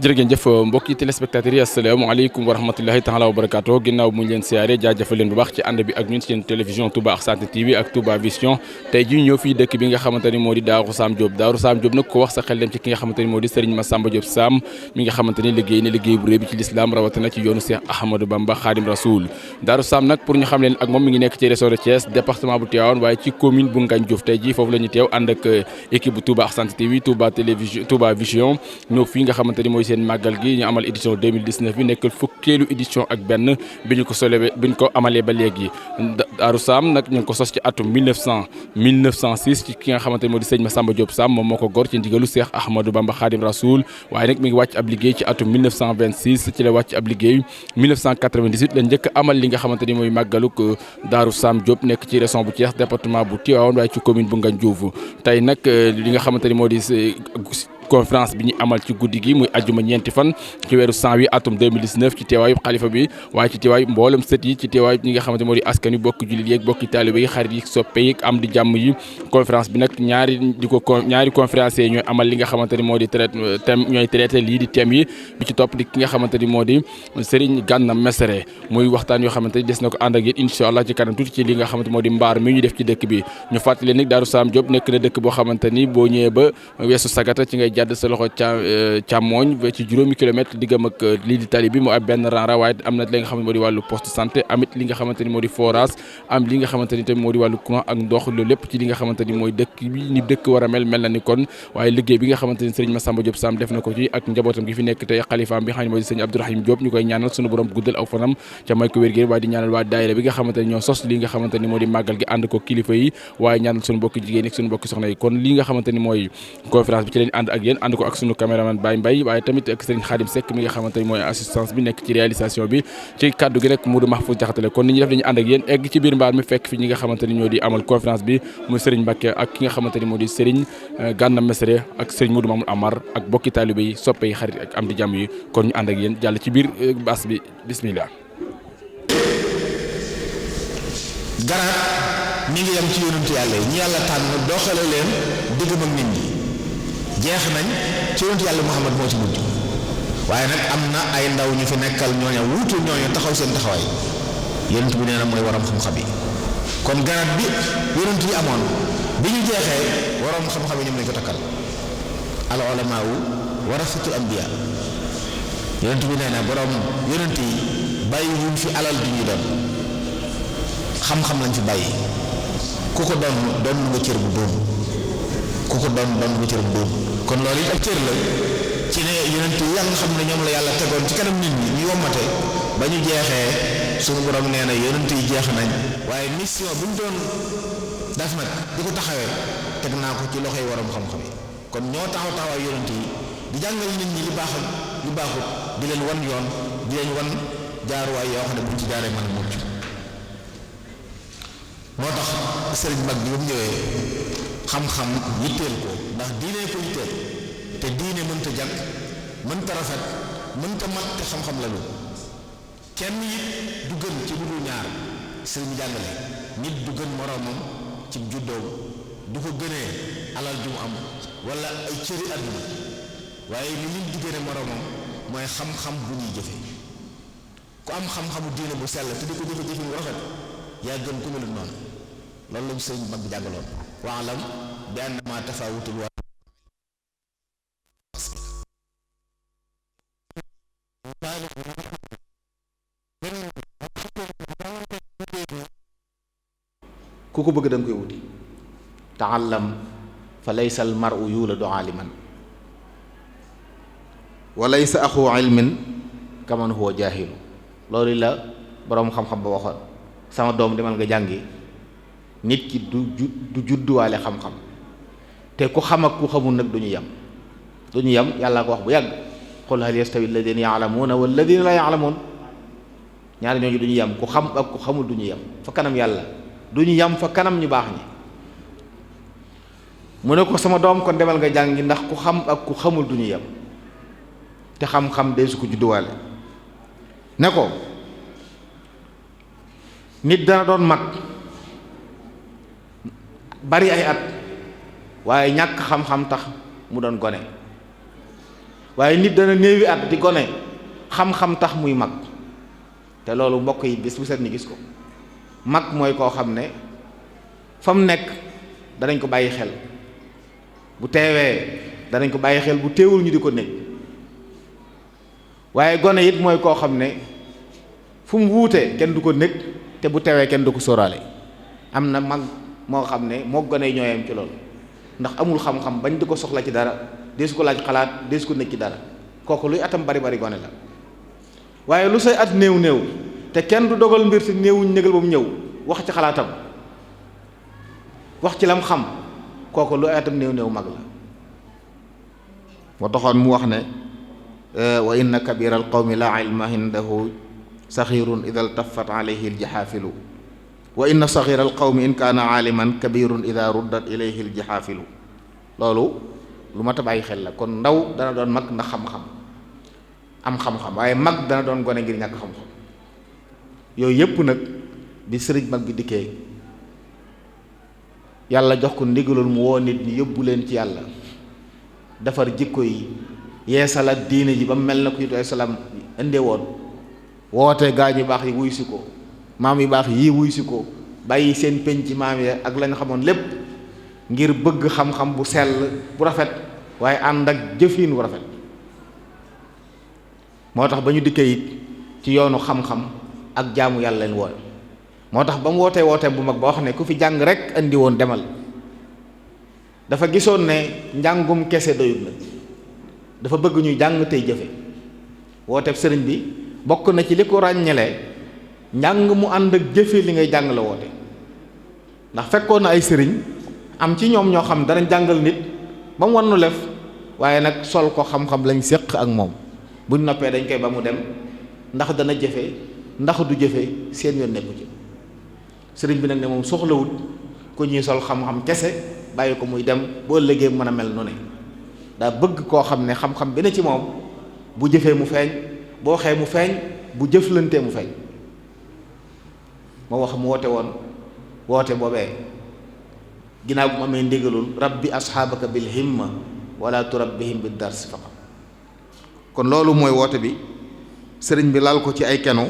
jërëngeen jëf mbokki téléspectateurs yi asalaamaaleykum wa rahmatullahi taala wa barakaatu ginnaaw mu ñu leen siyaare jaajëfal leen bu baax ci ànd bi ak ñun seen télévision Touba Argentine TV ak Touba Vision tey ji ñëw fii dëkk bi nga xamante ni moo di Daaru Sam Diop Daaru Sam Diop nag ko wax sa xel dem ci ki nga xamante ni moo di Serigne Massamba Diop Sam mi nga xamante ni liggéey na liggéey bu réy bi ci l'islam rawatina ci yoonu Cheikh Ahmadou Bamba Khadim Rasoul Daaru Sam nag pour ñu xam leen ak moom mi ngi nekk ci région de Thiès département bu Tivaouane waaye ci commune bu Ngagne Diouf tey ji foofu la ñu teew ànd ak équipe bu Touba Argentine TV Touba télévision Touba Vision ñëw fii nga xamante ni mooy seen màggal gi amal édition 2019 bi nekk fukkeelu édition ak benn bi ñu ko solewee bi ñu ko amalee ba léegi Daaru Sam nag ñu ngi ko sos ci atum 1906 ci ki nga xamante ne moo di sëñ Massamba Diop Sam moom moo ko gor ci ndigalu Cheikh Ahmadou Bamba Khadim Rasoul waaye nag mi ngi wàcc ab liggéey ci atum 1926 ci la wàcc ab liggéey 1998 la njëkk amal li nga xamante ni mooy màggaluk Daaru Sam Diop nekk ci région bu Thiès département bu Tivaouane waaye ci commune bu Ngagne Diouf tey nag li nga xamante ni moo di conférence bi ñu amal ci guddi gi muy ajjuma ñeenti fan ci weeru janvier atum 2019 ci teewaayu xalifa bi waaye ci teewaayu mboolem sët yi ci teewaayu ñi nga xamante moo di askan wi bokki jullit yeeg bokki taalibe yi xarit yi soppe yi am di jàmm yi conférence bi nag ñaari conférenciers ñooy amal li nga xamante ni moo di traité lii di thème yi bi ci topp di ki nga xamante ni moo di Serigne Gana Messere muy waxtaan yoo xamante ni des na ko ànd ak yéen incha allah ci kanam tuuti ci li nga xamante moo di mbaar mi ñu def ci dëkk bi ñu fàttali nag Daaru Sam Diop nekk na dëkk boo xamante ni boo ñëwee ba weesu sagata ci ngay jàdd sa loxo càmmooñ ba ci juróomi kilomètre diggam ak lii di tali bi mu am benn rang waaye am na li nga xamante moo di wàllu poste santé amit li nga xamante ni moo di forage am li nga xamante ni tamit moo di wàllu courant ak ndox loolu lépp ci li nga xamante ni mooy dëkk bi ni dëkk war a mel na ni kon waaye liggéey bi nga xamante ni Serigne Massamba Diop Sam def na ko ci ak njabootam gi fi nekk tey xalifaam bi xam ne moo di Serigne Abdourahim Diop ñu koy ñaanal sunu borom guddal aw fanam ca may ko wér-gu-yaram waaye di ñaanal waa daayira bi nga xamante ni ñoo sos li nga xamante ni moo di màggal gi ànd ko kilifa yi waaye ñaanal sunu bokki jigéen ak sunu bokki soxna yi kon li nga xamante ni mooy conférence bi ci leen ànd ak yéen ànd ko ak sunu caméraman Baye Mbaye waaye tamit ak Serigne Khadim Seck mi nga xamante ni mooy assistance bi nekk ci réalisation bi ci kaddu gi rek Modou Mahfouz Diakhaté kon ni ñu def dañu ànd ak yéen egg ci biir mbaar mi fekk fi ñi nga xamante ni ñoo di amal conférence bi muy Serigne Mbacké ak ki nga xamante ni moo di Serigne Gana Messere ak Serigne Modou Mamoul Amar ak bokki taalibe yi soppe yi xarit ak am di jàmm yi kon ñu ànd ak yéen jàll ci biir baas bi bismillah. garaat mi ngi yem ci yonent yàlla yi ñi yàlla tànn doxale leen diggam ak nit ñi jeex nañ ci yonent yàlla Muhammad moo ci mujj waaye nag am na ay ndaw ñu fi nekkal ñooña wuutu ñooñu taxaw seen taxawaay yonent bi nee na mooy waram xam-xam yi kon garaat bi yonent yi amoon bi ñu jeexee waram xam-xam yi ñoom lañ ko takkal al ulamaa warasatul anbiyaa yonent bi nee na borom yonent yi bàyyi wuñ fi alal bi ñuy doon xam-xam lañ fi bàyyi ku ko doon nga cër bu doon ku ko doon nga cër bu doon kon loolu it ab cër la ci ne yonent yi nga xam ne ñoom la yàlla tegoon ci kanam nit ñi ñu wommate ba ñu jeexee suñu borom nee na yonent yi jeex nañ waaye mission bu ñu doon def nag di ko taxawee teg naa ko ci loxoy waram xam-xam yi kon ñoo taxawaay yonent yi di jàngal nit ñi li baax ak li baaxut di leen wan yoon di leen wan jaaruwaay yoo xam ne buñ ci jaaree mën a mucc moo tax sëriñ mag bi ba mu ñëwee xam-xam yitteel ko ndax diine ko yitteel te diine mënta jag mënta rafet mënta mat te xam-xam la lu kenn it du gën ci lu dul ñaar sëriñ jàngale nit du gën moroomam ci juddoom du ko gënee alal ju mu am wala ay cëri àdduna waaye li nit di gëne moroomam mooy xam-xam bu ñuy jëfe ku am xam-xamu diine bu sell te di ko jëfe-jëfe bu rafet yaa gën ku melut noonu loolu lañu sëriñ mag bi jàngaloon waalam bi annama tafawutul wa ku ko bëgg da nga koy wuti taallam fa laysa al mar'u yuladu aaliman wa laysa axu ilmin kaman huwa jaahilu loolu la boroom xam-xam ba waxoon sama doom demal nga jàngi nit ki du judduwaale xam-xam te ku xam ak ku xamul nag duñu yem yàlla ko wax bu yàgg qul hal yastawi alladina yaalamuuna walladina la yaalamuun ñaari ñooñu duñu yem ku xam ak ku xamul duñu yem fa kanam yàlla duñu yem fa kanam ñu baax ñi mu ne ko sama doom kon demal nga jàngi ndax ku xam ak ku xamul duñu yem te xam-xam day su ko judduwaale ne ko nit dana doon mag bari ay at waaye ñàkk xam-xam tax mu doon gone waaye nit dana néewi at di gone xam-xam tax muy mag te loolu mbokk yi bis bu set ñu gis ko. mag mooy koo xam ne fa mu nekk danañ ko bàyyi xel bu teewee danañ ko bàyyi xel bu teewul ñu di ko nekk waaye gone it mooy koo xam ne fu mu wuutee kenn du ko nekk te bu teewee kenn du ko sóoraale. am na mag moo xam ne moo gone ñoo yem ci loolu ndax amul xam-xam bañ di ko soxla ci dara deesu ko laaj xalaat deesu ko nekk ci dara kooku luy atam bari bari gone la. waaye lu say at néew néew te kenn du dogal mbir te néewuñ négal ba mu ñëw wax ci xalaatam wax ci lam xam kooku lu atam néew néew mag la. moo taxoon mu wax ne wa inna kabira al qawmi la ilma indahu saxirun ida ltafat alayhi aljaxaafilu wa inna saxira al qawmi in kaana aaliman kabirun ida ruddat ilayhi aljaxaafilu. loolu lu mat a bàyyi xel la. kon ndaw dana doon mag ndax xam-xam am xam-xam waaye mag dana doon gone ngir ñàkk xam-xam. yooyu yépp nag bi sëriñ mag bi dikkee yàlla jox ko ndigalul mu woo nit ñi yóbbu leen ci yàlla defar jikko yi yeesalaat diine ji ba mu mel na ko Yonent salaam indee woon woote gaa ñu baax yi wuy si ko maam yu baax yii wuy si ko bàyyi seen penc maam ya ak lañ xamoon lépp ngir bëgg xam-xam bu sell bu rafet waaye ànd ak jëfin bu rafet. moo tax ba ñu dikkee it ci yoonu xam-xam ak jaamu yàlla leen wooy moo tax ba mu wootee bu mag ba wax ne ku fi jàng rek andi woon demal dafa gisoon ne njàngum kese doyut la dafa bëgg ñuy jàng tey jëfe wooteeb sëriñ bi bokk na ci li ko ràññelee njàng mu ànd ak jëfe li ngay jàng la woote. ndax fekkoon na ay sëriñ am ci ñoom ñoo xam danañ jàngal nit ba mu war nu lef waaye nag sol ko xam-xam lañ séq ak moom buñ noppee dañ koy ba mu dem ndax dana jëfe ndax du jëfe seen yoon nekku ci. sëriñ bi nag ne moom soxlawut ku ñuy sol xam-xam kese bàyyi ko muy dem boo ëllëgee mën a mel nu ne daa bëgg koo xam ne xam-xam bi ne ci moom bu jëfee mu feeñ boo waxee mu feeñ bu jëflantee mu feeñ. moo wax mu woote woon woote boobee ginnaaw bu mu amee ndigalul rabbi asxaabaka bil himma wala turabbihim bid dars faqat. kon loolu mooy woote bi sëriñ bi lal ko ci ay kenu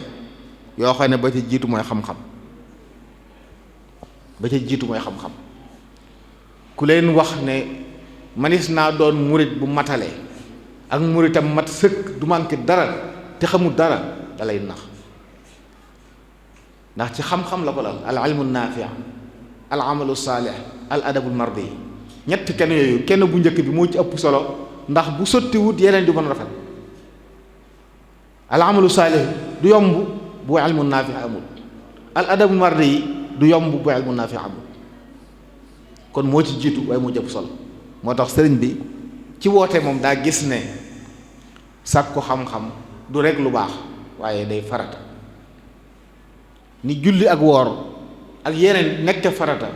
yoo xam ne ba ca jiitu mooy xam-xam ku leen wax ne manis naa doon murit bu matale ak muritam mat sëkk du manqué dara te xamul dara dalay nax ndax ci xam-xam la ko lal al ilmu naafi al amalu saalih al adabul mardi ñett kenn yooyu kenn bu njëkk bi moo ci ëpp solo ndax bu sottiwut yeneen di mën a rafet. al amalu saalih du yomb bu ilmu naafi amul al adabul mardi yi du yomb bu ilmu naafi amul kon moo ci jiitu waaye moo jëpp solo. moo tax sëriñ bi ci woote moom daa gis ne sàkku xam-xam du rek lu baax waaye day farata ni julli ak woor ak yeneen nekk farata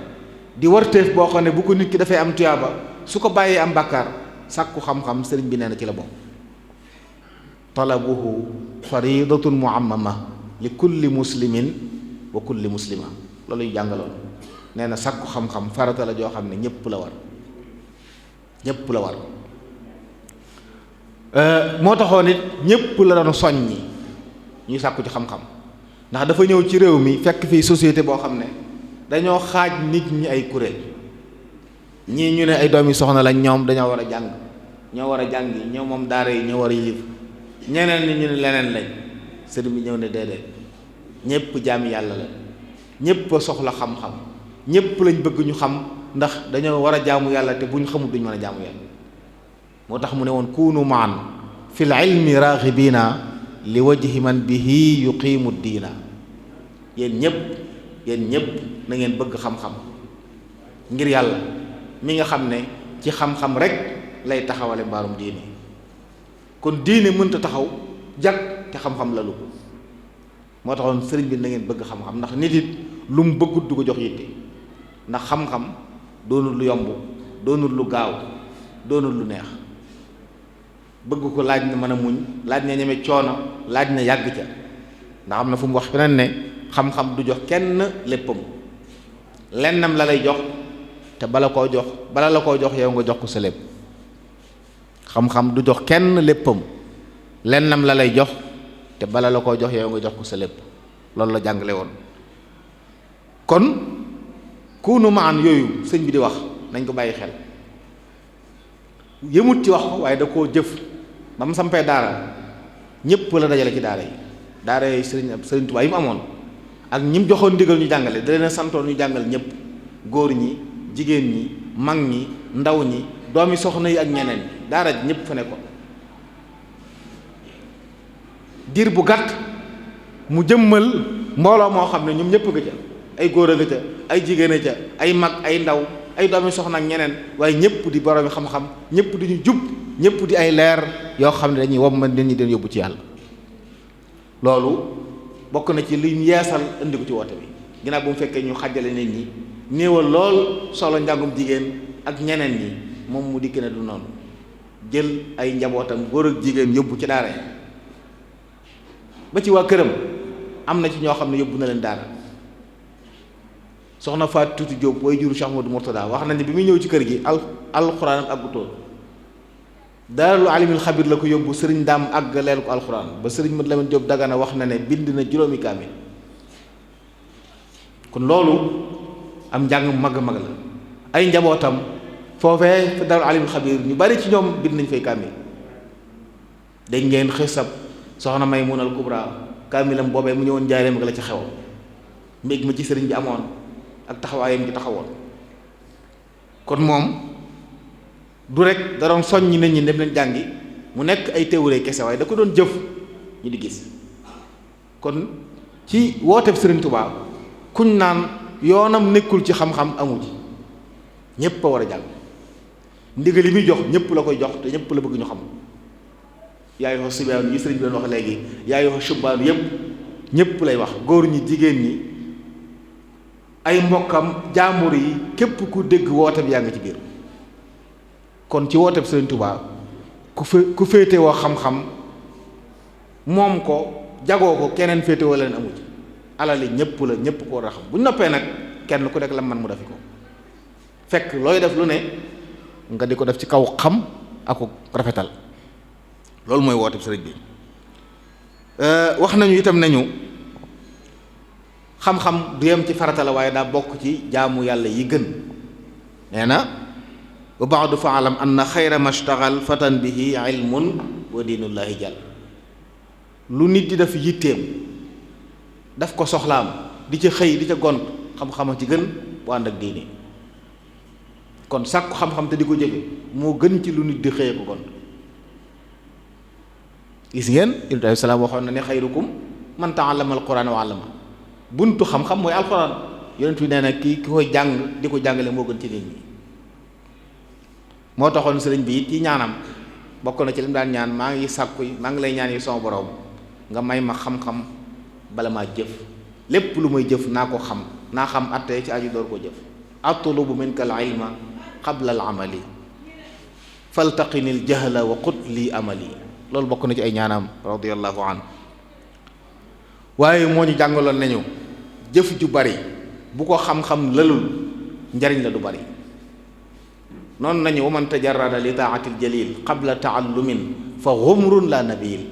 di warteef boo xam ne bu ko nit ki dafay am tuyaaba su ko bàyyee am bàkkaar sàkku xam-xam sëriñ bi nee na ci la bokk. talabuhu faridatun muammama li kulli muslimin wa kulli muslima loolu ñu jàngaloon nee na sàkku xam-xam farata la joo xam ne ñépp la war moo taxoon it ñépp la doon soññi ñuy sàkku ci xam-xam ndax dafa ñëw ci réew mi fekk fii société boo xam ne dañoo xaaj nit ñi ay kuréel ñii ñu ne ay doomi soxna lañ ñoom dañoo war a jàng ñoo war a jàngi ñoo moom daara yi ñoo war a yilif ñeneen ni ñu ne leneen lañ sëriñ bi ñëw ne déedéet ñépp jaami yàlla la ñépp a soxla xam-xam ñépp lañ bëgg ñu xam ndax dañoo war a jaamu yàlla te buñ xamul duñ mën a jaamu yàlla moo tax mu ne woon kuunu maan fil ilmi raaxibiina li wajhi man bihi yuqiimu diina yéen ñépp na ngeen bëgg xam-xam ngir yàlla mi nga xam ne ci xam-xam rek lay taxawale mbaarum diine kon diine mënta taxaw jag te xam-xam lalu ko moo taxoon sëriñ bi na ngeen bëgg xam-xam ndax nit it lu mu bëggut du ko jox yitte ndax xam-xam doonul lu yomb doonul lu gaaw doonul lu neex bëgg ko laaj na mën a muñ laaj na ñeme coono laaj na yàgg ca ndax am na fu mu wax feneen ne xam-xam du jox kenn léppam lennam la lay jox te bala la koo jox yow nga jox ko sa lépp xam-xam du jox kenn léppam, lennam la lay jox te bala la koo jox yow nga jox ko sa lépp. loolu la jàngale woon. kon kunu maan yooyu sëñ bi di wax nañ ko bàyyi xel, yëmut ci wax ko waaye da koo jëf. ba mu sampee daara ñëpp la dajale ci daara yi sëriñ Tuubaa yi mu amoon ak ñi mu joxoon ndigal ñu jàngale, da leen a santoon ñu jàngal ñëpp, góor ñi, jigéen ñi, mag ñi, ndaw ñi, doomi soxna yi ak ñeneen daara ji ñëpp fa nekkoon. diir bu gàtt mu jëmmal mbooloo moo xam ne ñoom ñëpp nga ca, ay góor a nga ca, ay jigéen a ca, ay mag, ay ndaw, ay doomi soxna ak ñeneen, waaye ñëpp di boroomi xam-xam, ñëpp di ñu jub, ñëpp di ay leer yoo xam ne dañuy wommat nit ñi den yóbbu ci yàlla. loolu bokk na ci li ñu yeesal indi ko ci woote bi, ginnaaw bu mu fekkee ñu xàjjale nit ñi, néewal lool solo njàngum jigéen ak ñeneen ñi, moom mu dikk ne du noonu, jël ay njabootam góor ak jigéen yóbbu ci daara yi ba ci waa këram am na ci ñoo xam ne yóbbu na leen daara. soxna Fatou Tuuti Diop way juru Cheikh Modou Mourtada wax na ne bi muy ñëw ci kër gi alxuraan ak àggutoon, daarul alimil xabir la ko yóbbu sëriñ daam àggaleel ko alxuraan ba sëriñ Mat Lamin Diop Dagana wax na ne bind na juróomi kaamil. kon loolu am njàng mag mag la. ay njabootam foofee fa daarul alimil xabir ñu bari ci ñoom bind nañ fay kaamil. dégg ngeen xisab soxna Maymunal Kubra kaamilam boobee mu ñëwoon Njaaréem ak la ci xew mbég ma ci sëriñ bi amoon ak taxawaayam gi taxawoon. kon moom du rek da doon soññi nit ñi dem leen jàngi mu nekk ay théorie kese, waaye da ko doon jëf ñu di gis. kon ci wooteeb Sëriñ Tuubaa kuñ naan yoonam nekkul ci xam-xam amu ci, ñépp a war a jàng. ndigal yi muy jox ñépp la koy jox te ñépp la bëgg ñu xam. yaa ayyuha sibyaan yi sëriñ bi doon wax léegi, yaa ayyuha shubbaan yépp ñépp lay wax, góor ñi, jigéen ñi, ay mbokkam, jaambur yi, képp ku dégg woote bi yaa ngi ci biir. kon ci woote bi Sëriñ Tuubaa ku féete woo xam-xam moom ko jagoo ko, keneen féete woo leen amu ci. alali ñépp la, ñépp ko war a xam. bu ñu noppee nag kenn ku nekk la man mu defi ko, fekk looy def lu ne nga di ko def ci kaw xam ak rafetal. loolu mooy woote bi sëriñ bi. wax nañu itam nañu xam-xam du yem ci farata la, waaye daa bokk ci jaamu yàlla yi gën. nee na wa ba'du fa'lam anna xayra mashtagal fatan bihi ilmun wa diinullahi jàll. lu nit di def yitteem daf ko soxlaam di ca xëy di ca gont, xam-xama ci gën bu ànd ak diine. kon sàkku xam-xam te di ko jëfe moo gën ci lu nit di xëyee ko gont. gis ngeen Ibrahima alayhi salaam waxoon na ne xayrukum man ta'allama al-Qur'aan wa 'allama. buntu xam-xam mooy alxuraan. yonent bi nee na ki koy jàng di ko jàngale moo gën ci nit ñi. moo taxoon sëriñ bi it yi ñaanam bokk na ci li mu daan ñaan, maa ngi sàkku maa ngi lay ñaan yi sama borom nga may ma xam-xam bala maa jëf. lépp lu may jëf naa ko xam, naa xam attee ci aju door koo jëf. atlubu minka al-ilma qabla al-amali faltaqini al-jahla wa qut li amali. loolu bokk na ci ay ñaanam radiyallahu anhu. waaye moo ñu jàngaloon nañu jëf ju bari bu ko xam-xam lalul njariñ la du bari. noonu nañu wa man tajarrada li taatil jalil qabla taallumin fa xumrun la nabil.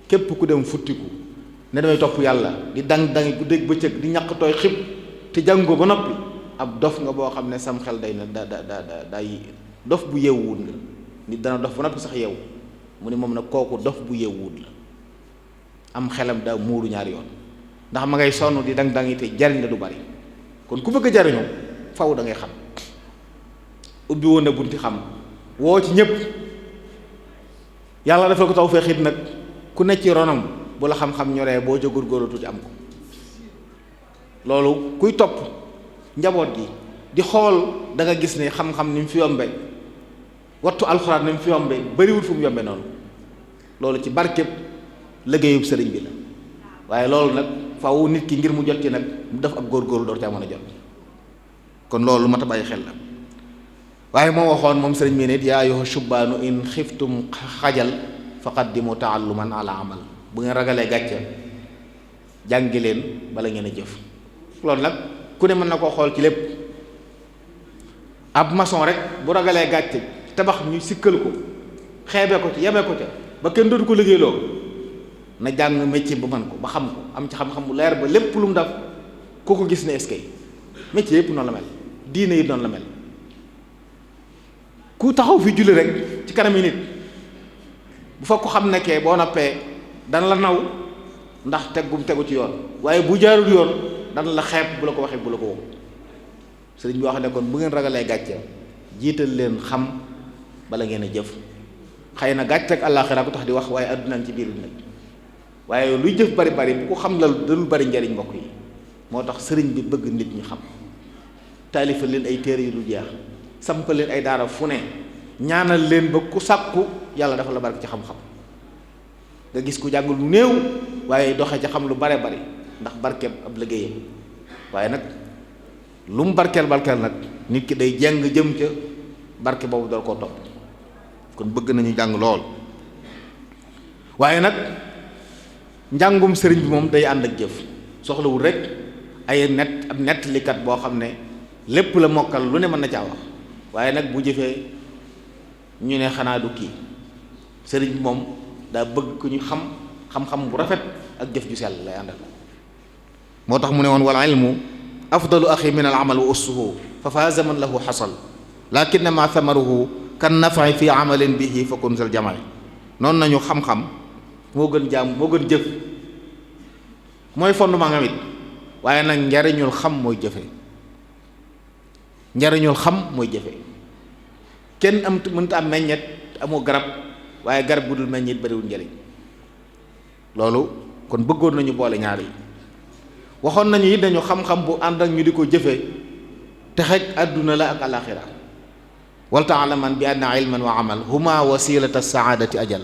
képp ku dem futtiku ne damay topp yàlla di dang-dangi ku dégg bëccëg di ñaq tooy xib te jàngoo ba noppi, ab dof nga boo xam ne sam xel day na day dof bu yeewuwut nga. nit dana dof ba noppi sax yeewu, mu ne moom nag kooku dof bu yeewuwut la, am xelam daa muuru ñaari yoon, ndax ma ngay sonn di dang-dangi te jariñ la du bari. kon ku bëgg a jariñu faw da ngay xam. ubbi woon na bunti xam, woo ci ñépp. yàlla dafa ko taw feexit nag ku nekk ci ronam bu la xam-xam ñoree boo ca góorgóorlu tuuti am ko. loolu kuy topp njaboot gi di xool da nga gis ne xam-xam ni mu fi yombe, wattu alxuraan ni mu fi yombe bariwul fu mu yombe noonu. loolu ci barkeb liggéeyub sëriñ bi la, waaye loolu nag faaw nit ki ngir mu jot ci nag mu def ak góorgóorlu door caa mën a jot. kon loolu mat a bàyyi xel la. waaye moo waxoon moom sëriñ bi nit yaa ayyuha shubbaanu in xiftum xajal faqaddimu taalluman ala amal. bu ngeen ragalee gàcce jàngi leen bala ngeen a jëf. loolu nag ku ne mën na koo xool ci lépp. ab maçon rek bu ragalee gàcce tabax ñu sikkal ko xeebe ko ci yeme ko ca ba kenn dootu ko liggéeyloo na jàng métier ba man ko ba xam ko am ci xam-xam bu leer ba lépp lu mu def ku ko gis ne est-ce que métier yëpp noonu la mel diine yi noonu la mel ku taxaw fi julli rek ci kanam yi nit bu fa ko xam nekkee boo noppee dana la naw ndax tegu ci yoon waaye bu jaarul yoon dana la xeeb bu la ko waxee bu la ko woo sëriñ bi wax ne kon bu ngeen ragalee gàcce jiital leen xam bala ngeen a jëf xëy na gàcce ak àllaaxira ko tax di wax waaye addunaan ci biir nag waaye luy jëf bari bari bu ko xam la dalul bari njariñ mbokk yi moo tax sëriñ bi bëgg nit ñi xam taalifal leen ay téere yu dul jeex sampal leen ay daara fu ne ñaanal leen ba ku sàkku yàlla dafa la barke ci xam-xam nga gis ku jàng lu néew waaye doxe ci xam lu bare bari ndax barkeeb ab liggéeyam waaye nag lu mu barkeel nag nit ki day jàng jëm ca barke boobu doo koo topp kon bëgg nañu jàng lool waaye nag njàngum sëriñ bi moom day ànd ak jëf soxlawul rek ay ab nettalikat boo xam ne lépp la mokkal lu ne mën na caa wax waaye nag bu jëfee ñu ne xanaa du kii sëriñ bi moom daa bëgg ku ñu xam-xam bu rafet ak jëf ju sell lay àndal moo tax mu ne woon wal ilmu afdalu axi min al amal wa ussuhu fa faaza man lahu xasal lakinna ma thamaruhu kan nafi fi amalin bihi fa kun zal jamaay noonu nañu xam-xam moo gën jaam moo gën jëf mooy fondement nga mit waaye nag njariñul xam mooy jëfe kenn mënta am meññet amoo garab waaye garab bu dul meññet bariwul njariñ loolu kon bëggoon nañu boole ñaar yi waxoon nañu it nañu xam-xam bu ànd ak ñu di ko jëfe texeg àdduna la ak alaxira wal taalaman bi anna ilman wa amal huma wasilata saadati ajal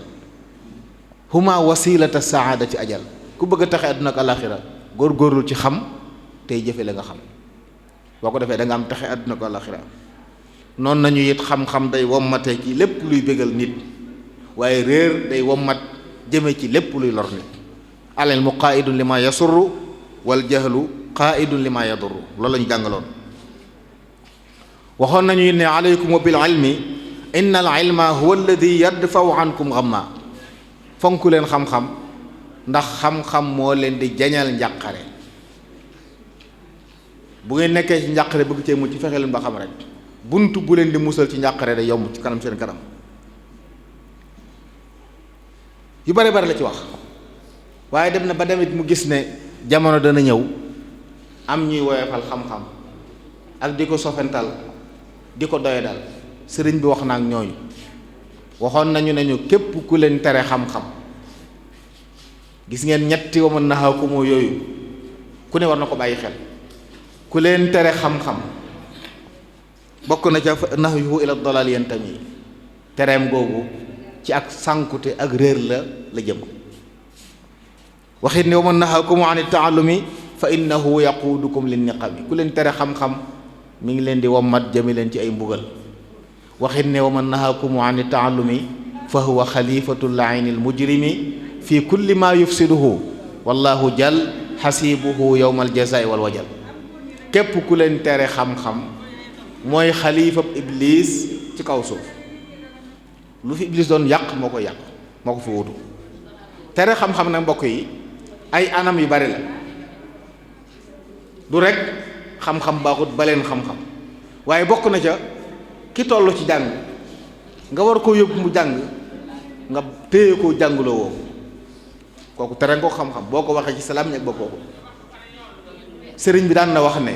ku bëgg a texe àdduna ak alaxira góorgóorlu ci xam tey jëfe la nga xam boo ko defee da nga am texe àdduna ak alaxira noonu nañu it xam-xam day wommate ci lépp luy bégal nit waaye réer day wommat jëme ci lépp luy lor nit al ilmu qaidun li ma yasurru wal jahlu qaidun li ma yadurru loolu lañu jàngaloon waxoon nañu it ne alaykum bil ilmi inna al ilma huwa alladi yadfau ankum ghamma fonk leen xam-xam ndax xam-xam moo leen di jañal njàqare bu ngeen nekkee ci njàqare bëgg cee mucc fexe leen ba xam rek bunt bu leen di musal ci njàqare day yomb ci kanam seen kanam yu bare bare la ci wax waaye dem na ba demit mu gis ne jamono dana ñëw am ñuy woyofal xam-xam ak di ko sofental di ko doyadal sëriñ bi wax na ak ñooñu waxoon nañu ne képp ku leen tere xam-xam gis ngeen ñetti wa man nahaakumu yooyu ku ne war na ko bàyyi xel ku leen tere xam-xam bokk na ca nahyuhu ila dalal yantami tereem googu ci ak sànkute ak réer la jëm waxit ne wa man nahaakumu an taallumi fa innahu yaquudukum lin niqami ku leen tere xam-xam mi ngi leen di wommat jëme leen ci ay mbugal waxit ne wa man nahaakumu an taallumi fa huwa xalifatu laini almujrimi fi kulli ma yufsiduhu wallahu jal xasibuhu yowma aljazai walwajal képp ku leen tere xam-xam mooy xalifab iblis ci kaw suuf lu fi iblis doon yàq moo ko yàq moo ko fi wutu tere xam-xam nag mbokk yi ay anam yu bari la du rek xam-xam baaxut baleen xam-xam waaye bokk na ca ki toll ci jàng nga war koo yóbbu mu jàng nga téye koo jànguloo woo kooku tere nga ko xam-xam boo ko waxee ci salaam ñeg bokkoo ko sëriñ bi daan na wax ne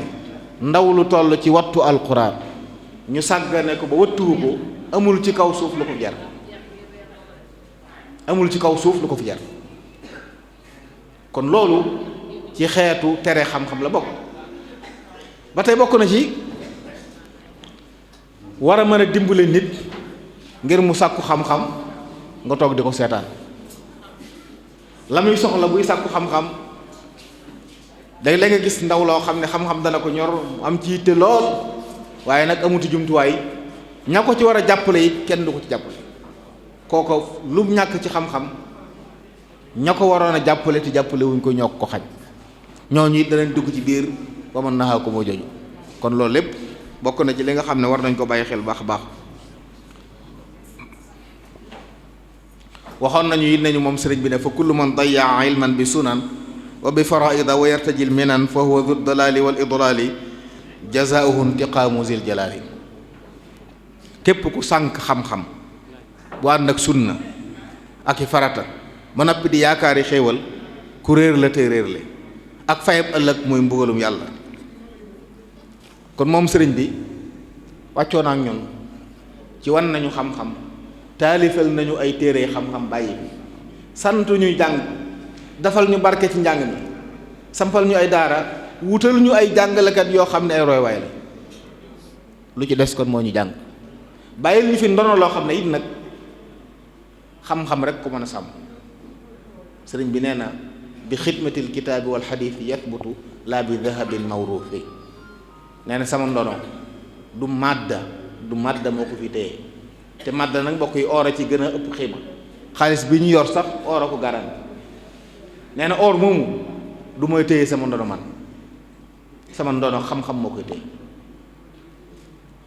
ndaw lu toll ci wattu alquran ñu sàggane ko ba wattuwu ko amul ci kaw suuf lu ko jar amul ci kaw suuf lu ko fi jar kon loolu ci xeetu tere xam-xam la bokk ba tey bokk na ci war a mën a dimbale nit ngir mu sàkku xam-xam nga toog di ko seetaan la muy soxla buy sàkku xam-xam day la nga gis ndaw loo xam ne xam-xam dana ko ñor am ci yitte lool waaye nag amuti jumtuwaay ña ko ci war a jàppale it kenn du ko ci jàppale kooko lu ñàkk ci xam-xam ña ko waroon a jàppale te jàppale wuñ ko ñoo ko xañ ñooñu it danañ dugg ci biir ba mën naxaa ko moo joju kon loolu lépp bokk na ci li nga xam ne war nañ ko bàyyi xel baax a baax waxoon nañu it nañu moom sëriñ bi ne fa kullu man dayyaa ilman bi sunan wa bi faraida wa yartajil minan fa huwa du dalali wal idlali jazaauhu intiqaamu zil jalali. képp ku sànq xam-xam bu ànd ak sunna ak i farata ba noppi di yaakaari xéewal ku réer la tey réer le ak fayab ëllëg mooy mbugalum yàlla. kon moom sëriñ bi wàccoo na ak ñun ci wan nañu xam-xam, taalifal nañu ay téere xam-xam bàyyi bi, sant ñuy jàng, dafal ñu barke ci njàng mi, sampal ñu ay daara, wutal ñu ay jàngalekat yoo xam ne ay roywaay la. lu ci des kon moo ñu jàng bàyyil ñu fi ndono loo xam ne it nag xam-xam rek ko mën a sàmm. sëriñ bi nee na bi xidmatil kitaabi wal xadiis yatbutu laa bi dahabin mawruufi. nee na sama ndono du màdda moo ko fi téye, te màdda nag mbokk yi or a ci gën a ëpp xiima. xaalis bi ñu yor sax or a ko garan. nee na or moomu du mooy téye sama ndono man, sama ndono xam-xam moo koy téye.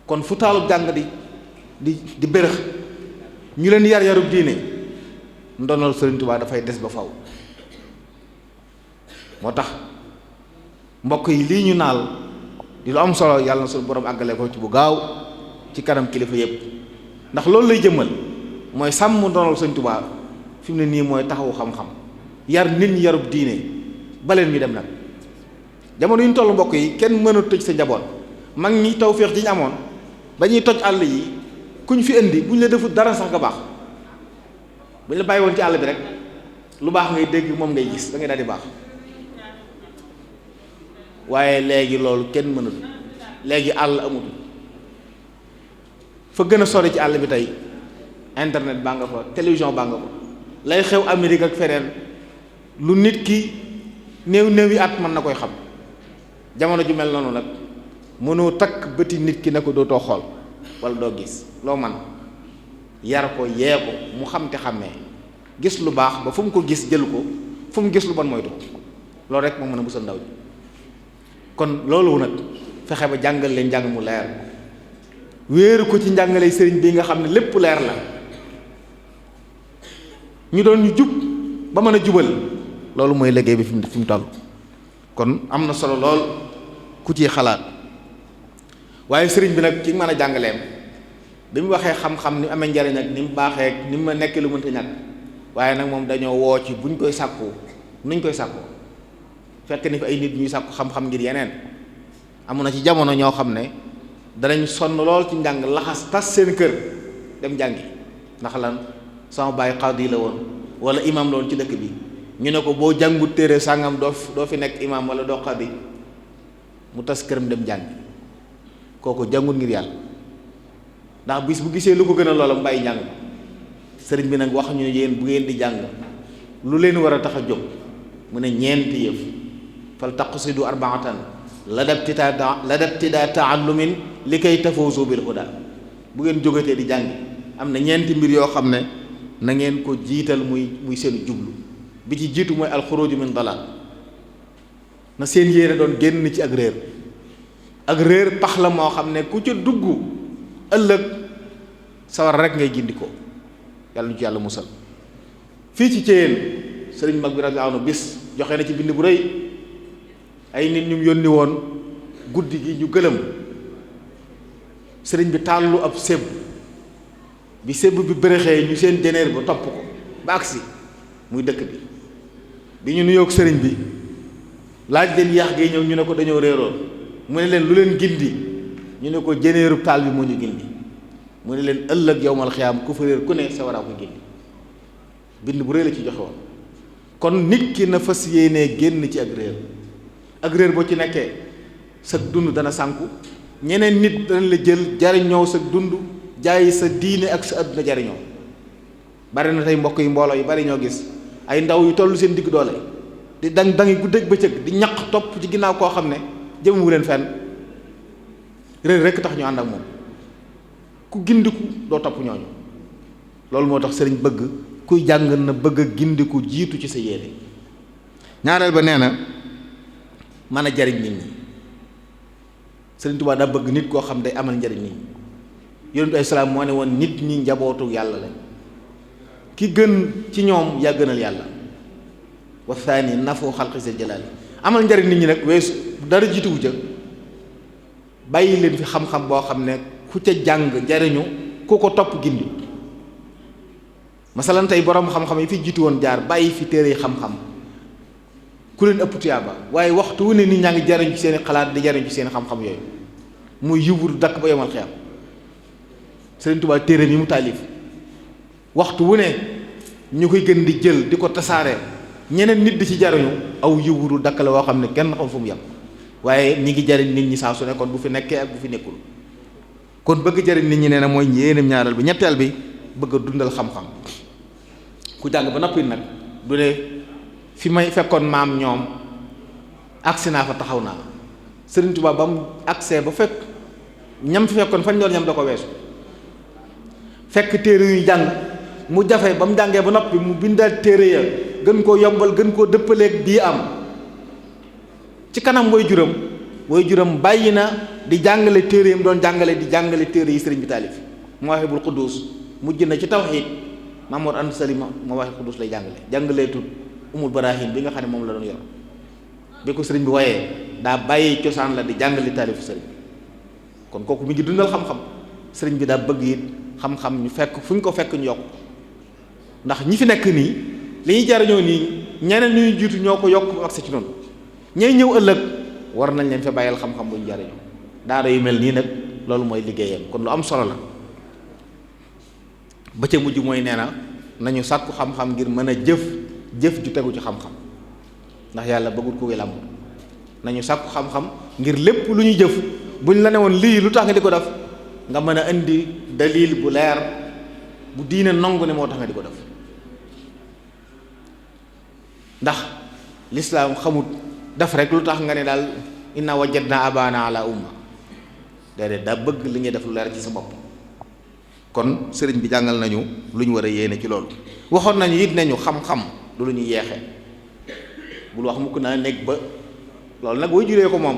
kon fu taalub jàng di bërëx ñu leen yar yarub diine, ndonal Sëriñ Tuubaa dafay des ba faw. moo tax mbokk yi lii ñu naal di lu am solo, yàlla na suñu borom àggale ko ci bu gaaw ci kanam kilifa yépp, ndax loolu lay jëmmal mooy sàmm ndonal Sëriñ Tuubaa. fi mu ne nii mooy taxawu xam-xam, yar nit ñi yarub diine, baleen ñu dem nag. jamono yu ñu toll mbokk yi kenn mënut tëj sa njaboot. mag ñi tawféex ji ñu amoon ba ñuy toj àll yi kuñ fi indi buñ la defut dara sax nga baax. buñ la bàyyi woon ci àll bi rek lu baax ngay dégg, moom ngay gis, da ngay daal di baax. waaye léegi loolu kenn mënut, léegi àll amatul. fa gën a sori ci àll bi tey internet baa nga fa, télévision baa nga fa. lay xew Amérique ak feneen lu nit ki néew yi at mën na koy xam. jamono ju mel noonu nag mënoo takk bëti nit ki ne ko dootoo xool wala doo gis. loo man yar ko, yee ko, mu xam te xàmmee, gis lu baax ba fu mu ko gis jël ko, fu mu gis lu bon moytu. loolu rek moo mën a musal ndaw ji. kon loolu nag fexe ba jàngal leen njàng mu leer, wéeru ko ci njàngale sëriñ bi nga xam ne lépp leer la, ñu doon ñu jub ba mën a jubal. loolu mooy liggéey bi fi mu toll. kon am na solo lool ku ciy xalaat. waaye sëriñ bi nag ci mën a jàngaleem bi mu waxee xam-xam ni amee njariñ ak ni mu baaxee ak ni mu ma nekk lu mënta ñàkk, waaye nag moom dañoo woo ci buñ koy sàkku nuñ koy sàkku. fekk ni fi ay nit ñuy sàkku xam-xam ngir yeneen. amoon na ci jamono ñoo xam ne danañ sonn lool ci njàng, laxas tas seen kër dem jàngi. ndax lan? sama baay xaadi la woon wala imam la woon ci dëkk bi, ñu ne ko boo jàngut téere sàngam doo fi nekk imam wala doo xaadi. mu tas këram dem jàngi. kooku jàngut ngir yàlla, ndax bis bu gisee lu ko gën a loola mu bàyyi njàng. sëriñ bi nag wax ñu yéen bu ngeen di jàng lu leen war a tax a jóg, mu ne ñeenti yëf. fal taqsidu arbaatan ladabtidaa taallumin li kay tafawzu bil huda. bu ngeen jógatee di jàng am na ñeenti mbir yoo xam ne na ngeen ko jiital muy seen jublu. bi ci jiitu mooy alxuruju min dalal. na seen yéene doon génn ci ak réer. ak réer pax la moo xam ne ku ca dugg ëllëg sawar rek ngay gindikoo. yàlla ñu ci yàlla musal. fii ci Ceyeen sëriñ mag bi radiyallaahu anhu bis joxe na ci bind bu rëy. ay nit ñu yónni woon guddi gi ñu gëlëm, sëriñ bi tàllu ab sébb bi sébb bi bërëxee ñu seen jeneer ba topp ko ba agsi muy dëkk bi ñu nuyoog sëriñ bi laaj leen yaax gi ñëw ñu ne ko dañoo réeroon. mu ne leen lu leen gindi ñu ne ko jeneerub taal bi moo ñu gindi. mu ne leen ëllëg yowmal xiyaam ku fa réer ku ne sa waraa ko gindi. bind bu rëy la ci joxe woon. kon nit ki na fas yéenee génn ci ak réer. ak réer boo ci nekkee sa dund dana sànku, ñeneen nit dana la jël jariñoo sa dund, jaay sa diine ak sa àdduna jariñoo. bari na tey mbokk yi mbooloo yu bari ñoo gis ay ndaw yu toll seen digg doole di dangi guddeeg bëccëg di ñaq topp ci ginnaaw koo xam ne jëmewu leen fenn. réer rekk tax ñu ànd ak moom. ku gindiku doo topp ñooñu. loolu moo tax sëriñ bëgg kuy jàng na bëgg a gindiku jiitu ci sa yéene. ñaareel ba nee na mën a jariñ nit ñi. Sëriñ Tuubaa daa bëgg nit koo xam day amal njariñ nit ñi. Yonent ay salaam moo ne woon nit ñi njabootu yàlla lañ. ki gën ci ñoom yaa gënal yàlla wa thani nafu xalqi sil jalaali amal njariñ nit ñi nag weesu dara jiituwu ca bàyyi leen fi xam-xam boo xam ne ku ca jàng njariñu ku ko topp gindi masalan tey borom xam-xam yi fi jiitu woon jaar bàyyi fi téere xam-xam ku leen ëpp tuyaaba waaye waxtu wu ne nit ñaa ngi jariñ ci seeni xalaat di jariñ ci seeni xam-xam yooyu muy yubur dakk ba yomal xiyam Sëriñ Tuubaa téere mi mu taalif waxtu wu ne ñu koy gën di jël di ko tasaare ñeneen nit di ci jariñu aw yuburu dakk la woo xam ne kenn xam fu mu yem waaye ñi ngi jariñ nit ñi saa su ne kon bu fi nekkee ak bu fi nekkul kon bëgg jariñ nit ñi nee na mooy yéenam ñaareel bi ñetteel bi bëgg a dundal xam-xam ku jàng ba noppi nag du ne fi may fekkoon maam ñoom agsi naa fa taxaw naa Sëriñ Tuubaa ba mu agsee ba fekk ñam fi fekkoon fañ doon ñam da ko weesu fekk téere yu jàng mu jafe ba mu jàngee ba noppi mu bindaat téere ya gën koo yombal gën koo dëppaleeg bii am ci kanam way juram bàyyi na di jàngale téere yi mu doon jàngale di jàngale téere yi sëriñ bi taalif Mawaahibul Quddus mujj na ci tawxiid Mamoor Anta Sali Mawaahibul Quddus lay jàngalee tut Umul Baraahin bi nga xam ne moom la doon yor bi ko sëriñ bi wayee daa bàyyi cosaan la di jàngale taalifu sëriñ kon kooku mi ngi dundal xam-xam sëriñ bi daa bëgg it xam-xam ñu fekk fu ñu ko fekk ñu yokk ndax ñi fi nekk nii li ñuy jariñoo nii ñeneen ñuy jiitu ñoo ko yokk ak sa ci noonu ñay ñëw ëllëg war nañ leen fa bàyyil xam-xam bu ñu jariñoo daara yu mel nii nag loolu mooy liggéeyam kon lu am solo la ba ca mujj mooy nee na nañu sàkku xam-xam ngir mën a jëf ju tegu ci xam-xam ndax yàlla bëggul ko wélam nañu sàkku xam-xam ngir lépp lu ñuy jëf buñ la ne woon lii lu tax nga di ko def nga mën a indi dalil bu leer bu diine nangu ne moo tax nga di ko def ndax lislaam xamut def rek lu tax nga ne daal inna wajadna abana ala umma déedéet daa bëgg li ñuy def lu leer ci sa bopp kon sëriñ bi jàngal nañu lu ñu war a yéene ci loolu waxoon nañu it nañu xam-xam du lu ñuy yeexe bul wax mukk naa nekk ba loolu nag booy juree ko moom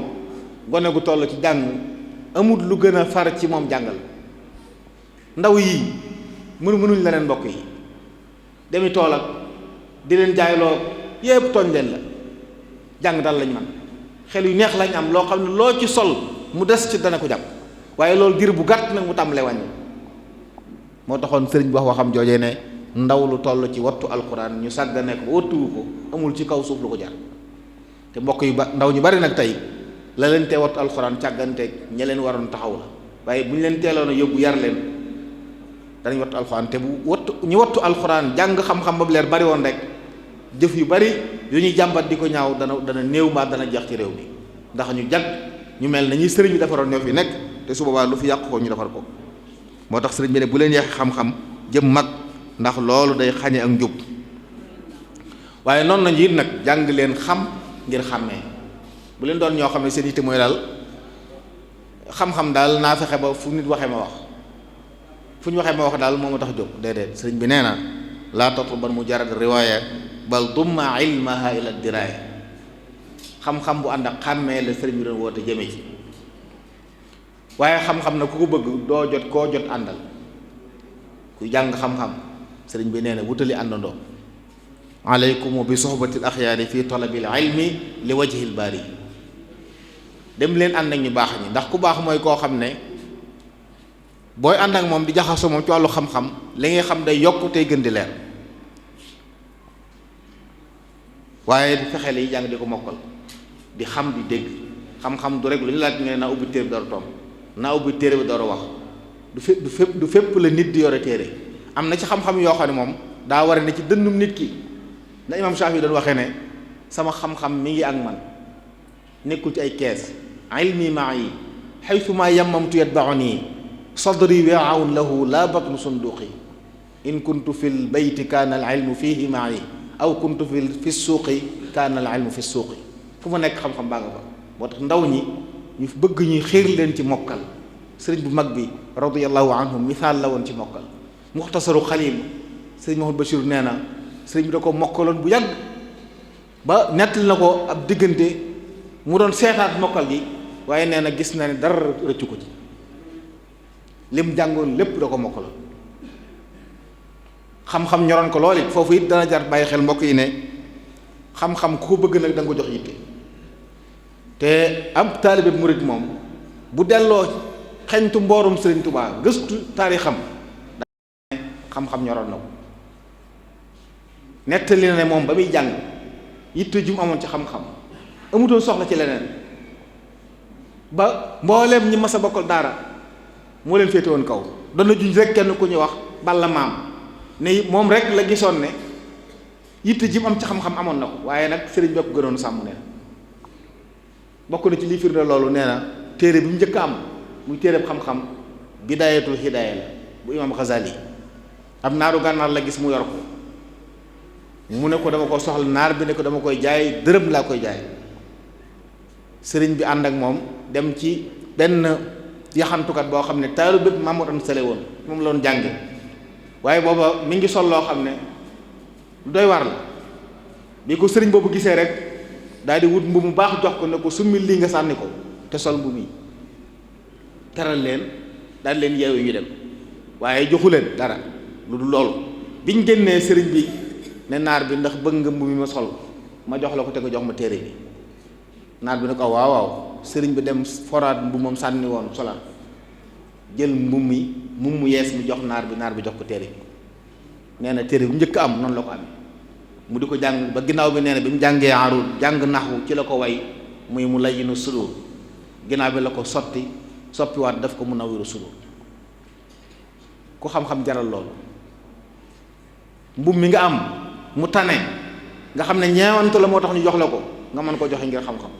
gone gu toll ci jàng amut lu gën a far ci moom jàngal ndaw yii mënuñ leneen mbokk yi demi tool ak di leen jaayloo yépp tooñ leen la jàng dal lañ man xel yu neex lañ am loo xam ne loo ci sol mu des ci dana ko jàpp waaye loolu diir bu gàtt nag mu tàmbalee wàññi moo taxoon sëriñ bi wax waxam joojee ne ndaw lu toll ci wattu alxuraan ñu sàggane ko ba wattuwu ko amul ci kaw suuf lu ko jar te mbokk yu ndaw ñu bari nag tey la leen tee wattu alxuraan càgganteeg ña leen waroon taxaw la waaye bu ñu leen teeloon a yóbbu yar leen danañ wattu alxuraan te bu ñu wattu alxuraan jàng xam-xam ba leer bari woon rek jëf yu bari yu ñuy jàmbat di ko ñaaw dana néew mbaa dana jeex ci réew mi ndax ñu jag ñu mel na ñuy sëriñ bi defaroon ñoo fi nekk te su boobaa lu fi yàqu ko ñu defar ko moo tax sëriñ bi ne bu leen yeex xam-xam jëm mag ndax loolu day xañe ak njub waaye noonu nañu it nag jàng leen xam ngir xàmmee bu leen doon ñoo xam ne seen yitte mooy daal xam-xam daal naa fexe ba fu nit waxee ma wax fu ñu waxee ma wax daal moo ma tax jóg déedéet sëriñ bi nee na laa tatluban mujarrad riwaaya bal dumma ilmaha ila diraaya xam-xam bu ànd ak xàmmee la sëriñ bi doon woote jëme ci waaye xam-xam na ku ko bëgg doo jot koo jot àndal kuy jàng xam-xam sëriñ bi nee na wutali àndandoo aleykum bi sohbatil axyaari fi talabil ilmi li wajhil baari dem leen ànd ak ñu baax ñi ndax ku baax mooy koo xam ne booy ànd ak moom di jaxasoo moom ci wàllu xam-xam li ngay xam day yokk tey gën di leer waaye di fexe li jàng di ko mokkal di xam di dégg xam-xam du rek lu ñu laaj nga ne naa ubbi téere bi door a tomb naa ubbi téere bi door a wax du fépp la nit di yore téere am na ci xam-xam yoo xam ne moom daa war ne ci dënnum nit ki na imaam Shaafi doon waxee ne sama xam-xam mi ngi ak man nekkul ci ay kees ilmi ma'i haythu ma yammamtu yatba'uni sadri wi'a'un lahu la batnu sunduqi in kuntu fil bayti kaana al ilmu fihi ma'i aw kuntu fi suuqi kaana al ilmu fi suuqi fu ma nekk xam-xam baa nga fa moo tax ndaw ñi ñu bëgg ñuy xiir leen ci mokkal sëriñ bu mag bi radiyallahu anhu misaal la woon ci mokkal muxtasaru xalil sëriñ Mahmoud Bachir nee na sëriñ bi da ko mokkaloon bu yàgg ba nettali na ko ab diggante mu doon seetaat mokkal gi waaye nee na gis na ne dara rëccu ko ci lim jàngoon lépp da ko mokkaloon xam-xam ñoroon ko lool it foofu it dana jar bàyyi xel mbokk yi ne xam-xam ku ko bëgg nag da nga ko jox yitte te am taalibe murid moom bu delloo xeñtu mboorum Sëriñ Tuubaa gëstu taarixam xam-xam ñoroon na ko nettali na ne moom ba muy jàng yitte ju mu amoon ci xam-xam amutoon soxla ci leneen ba mbooleem ñi mas a bokkal daara moo leen féete woon kaw doon na juñ rek kenn ku ñuy wax Balla Maam ne moom rek la gisoon ne yitte ji mu am ci xam-xam amoon na ko waaye nag sëriñ bi ko gënoon sàmm ne bokk na ci lii firnde loolu nee na téere bi mu njëkk am muy téere xam-xam Bidaayatul Hidaaya la bu imaam Xasaali ab naaru gànnaar la gis mu yor ko mu ne ko dama ko soxla naar bi ne ko dama koy jaay dërëm laa koy jaay sëriñ bi ànd ak moom dem ci benn yaxantukat boo xam ne taalu bépp Mamour Anta Sali woon moom la doon jànge waaye booba mi ngi sol loo xam ne lu doy war la bi ko sëriñ boobu gisee rek daal di wut mbu mu baax jox ko ne ko summi lii nga sànni ko te sol mbu mi teral leen daal leen yeewu ñu dem waaye joxu leen dara lu dul loolu biñ génnee sëriñ bi ne naar bi ndax bëgg nga mbu mi ma sol ma jox la ko te nga jox ma téere bi naar bi ne ko waaw waaw sëriñ bi dem foraat mbu moom sànni woon solaat jël mbu mu yees mi jox naar bi jox ko téere bi nee na téere bi mu njëkk am noonu la ko amee mu di ko jàng ba ginnaaw bi nee na bi mu jàngee arud jàng naxwu ci la ko way muy mu layyinu sudur ginnaaw bi la ko soppiwaat daf ko munawwiru sudur ku xam-xam jaral loolu mbubb mi nga am mu tane nga xam ne ñeewantu la moo tax ñu jox la ko nga mën ko joxe ngir xam-xam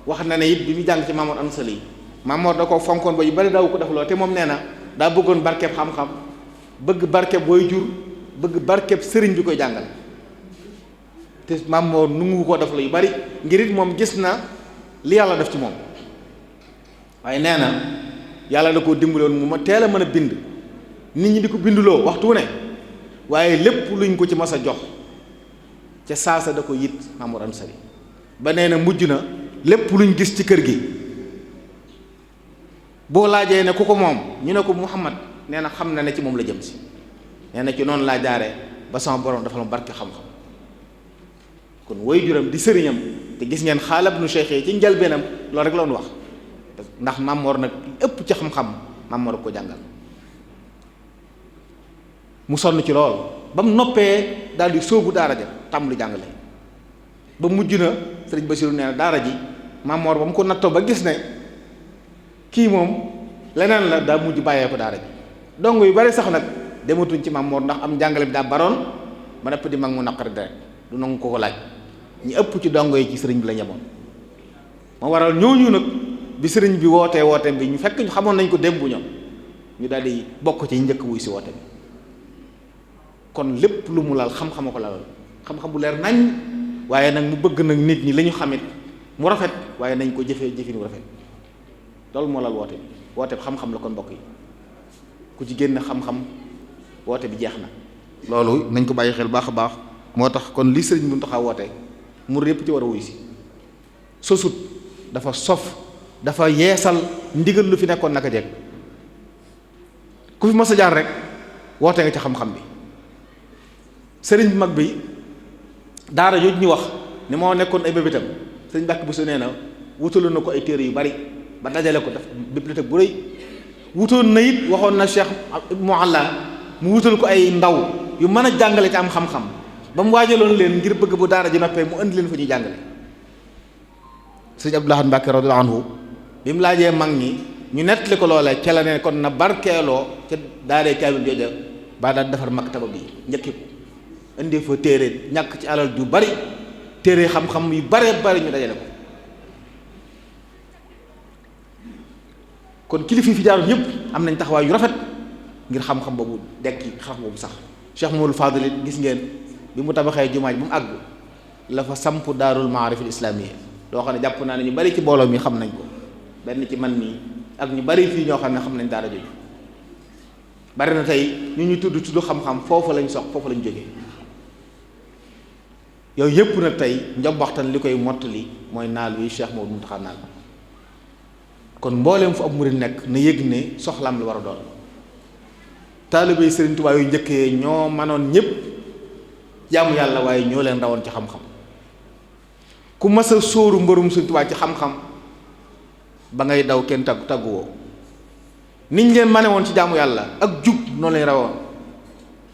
wax na ne it bi mu jàng ci Mamoor Anta Sali Mamoor da ko fonkoon ba yu bari daaw ko def loolu te moom nee na daa bëggoon barkeb xam-xam bëgg barkeb booy jur bëgg barkeb sëriñ bi koy jàngal te Mamoor nungu ko def la yu bari ngir it moom gis na li yàlla def ci moom waaye nee na yàlla da koo dimbaloon mu ma teel a mën a bind nit ñi di ko binduloo waxtu ne waaye lépp luñ ko ci mas a jox ca saasa da ko yit Mamoor Anta Sali ba nee na mujj na lépp luñ gis ci kër gi boo laajee ne ku ko moom ñu ne ko Muhammad nee na xam na ne ci moom la jëm si nee na ci noonu laa jaaree ba sama borom dafa la barke xam-xam kon woy juram di sëriñam te gis ngeen xaalab nu cheikh yi ci njëlbeenam loolu rek la doon wax ndax Mamoor nag ëpp ci xam-xam Mamoor ko jàngal mu sonn ci lool ba mu noppee daal di sóobu daara ja tàmbali jàngale ba mujj na sëriñ Basiru nee na daara ji Mamoor ba mu ko nattoo ba gis ne kii moom leneen la daa mujj bàyyee ko daara ji dongo yu bari sax nag dematuñ ci Mamoor ndax am jàngale bi daa baroon ba nepp di mag mu naqari deret du nangu ko laaj ñi ëpp ci dongo yi ci sëriñ bi la ñemoon moo waral ñooñu nag bi sëriñ bi wootee bi ñu fekk ñu xamoon nañ ko démb ñoom ñu daal di bokk ci njëkk wuy si woote bi kon lépp lu mu laal xam-xama ko lalal xam-xam bu leer nañ waaye nag mu bëgg nag nit ñi la ñu xamit mu rafet waaye nañ ko jëfee jëfin mu rafet loolu moo lal woote bi xam-xam la kon mbokk yi ku ci génn xam-xam woote bi jeex na loolu nañ ko bàyyi xel baax a baax moo tax kon li sëriñ Muntaxa woote mu yépp ci war a wuy si sosut dafa sof dafa yeesal ndigal lu fi nekkoon naka jekk ku fi mës a jaar rek woote nga ci xam-xam bi sëriñ bi mag bi daara yooyu ñu wax ni moo nekkoon ay bébétam sëriñ Mbàkke Buso nee na wutaloon na ko ay téere yu bari ba dajale ko def bibliothèque bu rëy wutoon na it waxoon na Cheikh Mualla mu wutal ko ay ndaw yu mën a jàngale ci am xam-xam ba mu waajaloon leen ngir bëgg bu daara ji noppee mu indi leen fa ñuy jàngale sëriñ Abdou Lahad Mbàkke radiyallaahu anhu bi mu laajee mag ñi ñu nettali ko loolee ca la ne kon na barkeeloo ca daaree kaamil jooja ba daal defar maktaba bi njëkki ko indi fa téere ñàkk ci alal ju bari téere xam-xam yu bare bari ñu dajale ko kon kilifa fi jaaroon ñëpp am nañ taxawaay yu rafet ngir xam-xam boobu dekki xam boobu sax Cheikh Mouhamadou Fadil it gis ngeen bi mu tabaxee jumaa ji ba mu àgg la fa samp daarul maarifil islamiyya loo xam ne jàpp naa ne ñu bari ci mbooloo mi xam nañ ko benn ci man nii ak ñu bari fii ñoo xam ne xam nañ daara jooju bari na tey ñu tudd xam-xam foofu lañ jógee yooyu yëpp nag tey njombaxtan li koy mottali mooy naal wi Cheikh Mouhamadou Mountakha naal kon mbooleem fu ab murid nekk na yëg ne soxlaam la war a doon taalibe Sëriñ Tuubaa yu njëkkee ñoo manoon ñëpp jaamu yàlla waaye ñoo leen rawoon ci xam-xam ku mas a sóoru mbërum Sëriñ Tuubaa ci xam-xam ba ngay daw kenn tagguwoo niñ leen mane woon ci jaamu yàlla ak jub noonu lañ rawoon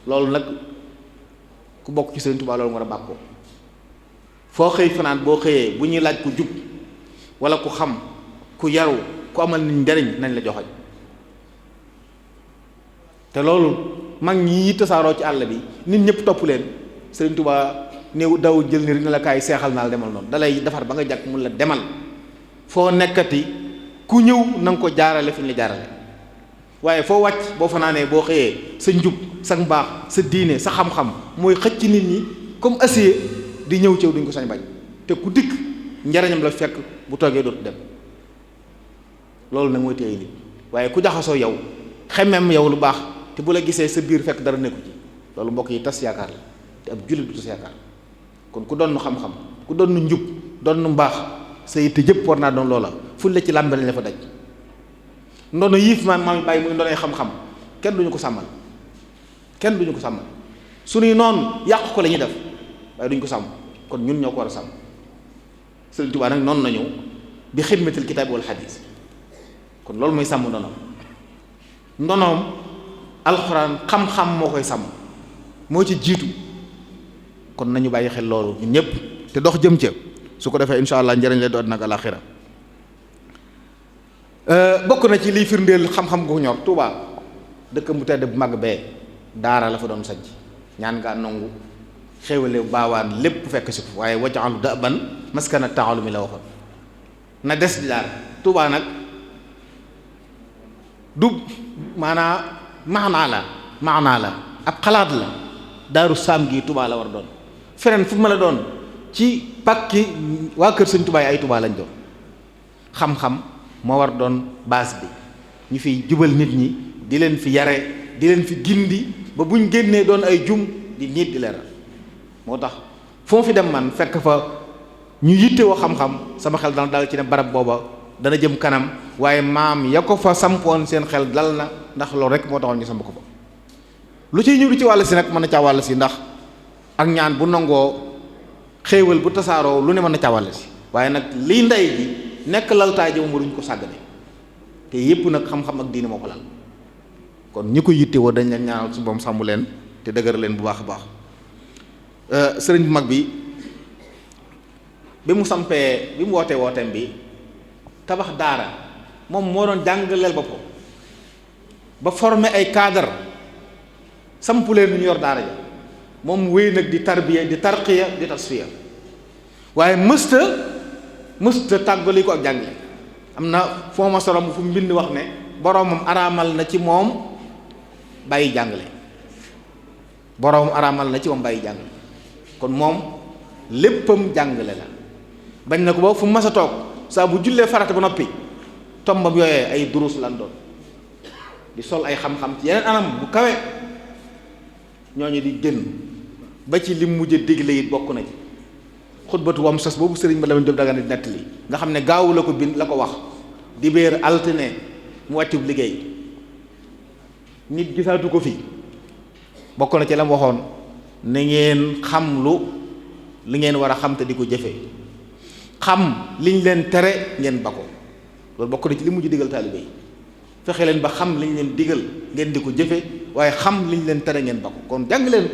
loolu nag ku bokk ci Sëriñ Tuubaa loolu nga war a bàkkoo foo xëy fanaan boo xëyee bu ñuy laaj ku jub wala ku xam ku yaru ku amal nit njariñ nañ la joxoñ te loolu mag ñi tasaaroo ci àll bi nit ñëpp topp leen Sëriñ Tuubaa néew daw jël ni ne la kaay seexal naa la demal noonu dalay defar ba nga jàkk mun la demal foo nekkati ku ñëw na nga ko jaarale fi ñu la jaarale waaye foo wàcc boo fanaanee boo xëyee sa njub sa mbaax sa diine sa xam-xam mooy xëcc nit ñi comme acier di ñëw cëw duñ ko sañ bañ te ku dikk njariñam la fekk bu toogee dootu dem loolu nag mooy téye nit waaye ku jaxasoo yow xemem yow lu baax te bu la gisee sa biir fekk dara nekku ci loolu mbokk yi tas yaakaar la te ab jullit du tas yaakaar kon ku doon xam-xam ku doon njub doon mbaax sa yitte jëpp war naa doon loola fu la ci làmbe lañ la fa daj ndono yiif maam bàyyi muy ndonay xam-xam kenn duñu ko sàmmal kenn duñu ko sàmmal suñuy noonu yàq ko la ñuy def waaye duñu ko sàmm kon ñun ñoo ko war a sàmm Sëriñ Tuubaa nag noonu nañu bi xidmatil kitaab wal xadiis kon loolu mooy sàmm ndonoom alxuraan xam-xam moo koy sàmm moo ci jiitu kon nañu bàyyi xel loolu ñun ñëpp te dox jëm ca su ko defee insha allah njëriñ lay doon nag alaxira bokk na ci liy firndeel xam-xam gu ñor Tuubaa dëkk bu tedd bu mag bee daara la fa doon sanc ñaan ngaa nangu xéwale baawaan lépp fekk si ko waaye waj'alu da'ban maskana ta'allumi la waxoon na des di daara Tuubaa nag du maanaa la ab xalaat la daaru saam gi Tuubaa la war a doon feneen fu ma la doon ci pàkki waa kër Sëñ Tuubaa yi ay Tuubaa lañ doon xam-xam moo war doon base bi ñu fiy jubal nit ñi di leen fi yare di leen fi gindi ba buñ génnee doon ay jum di nit di leeral moo tax fu ma fi dem man fekk fa ñu yitte woo xam-xam sama xel dana dal ci ne barab booba dana jëm kanam waaye maam ya ko fa sampoon seen xel dal na ndax loolu rek moo taxoon ñu samp ko fa lu ciy ñëw ci wàll si nag mën na caa wàll si ndax ak ñaan bu nangoo xéewal bu tasaaroo lu ne mën na caa wàll si waaye nag liy ndey ji nekk laltaay ji moom waruñu ko sàggane te yépp nag xam-xam ak diine moo ko lal kon ñi ko yitte woo dañ leen ñaanal su boom sàmm leen te dëgër leen bu baax a baax sëriñ bu mag bi mu sampee bi mu wootee wooteem bi tabax daara moom moo doon jàngaleel boppam ba former ay cadre samp leen nu ñu yor daara ja moom wéy nag di tarbiya di tarqiya di tasfiya waaye mësta tàggali ko ak jàngale am na foo ma solom fu mbind wax ne boroomam araamal na ci moom bàyyi jàngale kon moom léppam jàngale la bañ na ko ba fu mu mas a toog saa bu jullee farata ba noppi tombam yooyee ay durus lan doon di sol ay xam-xam ci yeneen anam bu kawe ñooñu di génn ba ci lim mujj digle it bokk na ci xutbatu wam sos boobu sëriñ ba la Jóob Dagana di nettali nga xam ne gaawu la ko bind la ko wax dibéer altine mu wàccub liggéey nit gisaatu ko fi bokk na ci la mu waxoon na ngeen xam li ngeen war a xam te di ko jëfe xam liñ leen tere ngeen ba ko loolu bokk na ci li mujj digal taalibe yi fexe leen ba xam liñ leen digal ngeen di ko jëfe waaye xam liñ leen tere ngeen ba ko kon jàng leen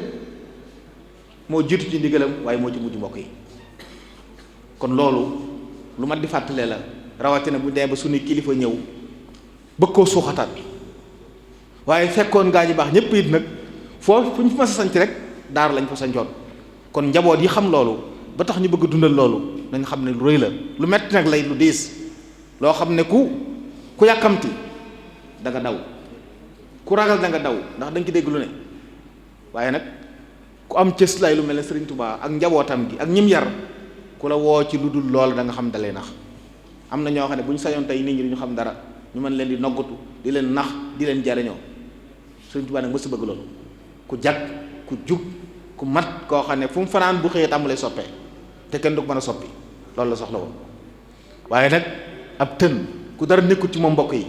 moo jiitu ci ndigalam waaye moo ci mujj mbokk yi kon loolu lu mat di fàttalee la rawatina bu dee ba suñu kilifa ñëw bëgg koo suuxataat waaye fekkoon gaa ñi baax ñëpp it nag foofu fu ñu fa mas a sanc rek daara lañ fa sancoon kon njaboot yi xam loolu ba tax ñu bëgg dundal loolu nañ xam ne lu rëy la lu metti nag lay lu diis loo xam ne ku yàkkamti da nga daw ku ragal da nga daw ndax da nga ci dégg lu ne waaye nag ku am cëslaay lu mel ne Sëriñ Tuubaa ak njabootam gi ak ñim yar ku la woo ci lu dul lool da nga xam dalee nax am na ñoo xam ne bu ñu sañoon tey nit ñi duñu xam dara ñu mën leen di noggatu di leen nax di leen jariñoo Sëriñ Tuubaa nag mësu bëgg loolu ku jag ku jub ku mat koo xam ne fu mu fanaan bu xëyee tàmbalee soppee te kenn du ko mën a soppi loolu la soxla woon waaye nag ab tën ku dara nekkut ci moom mbokk yi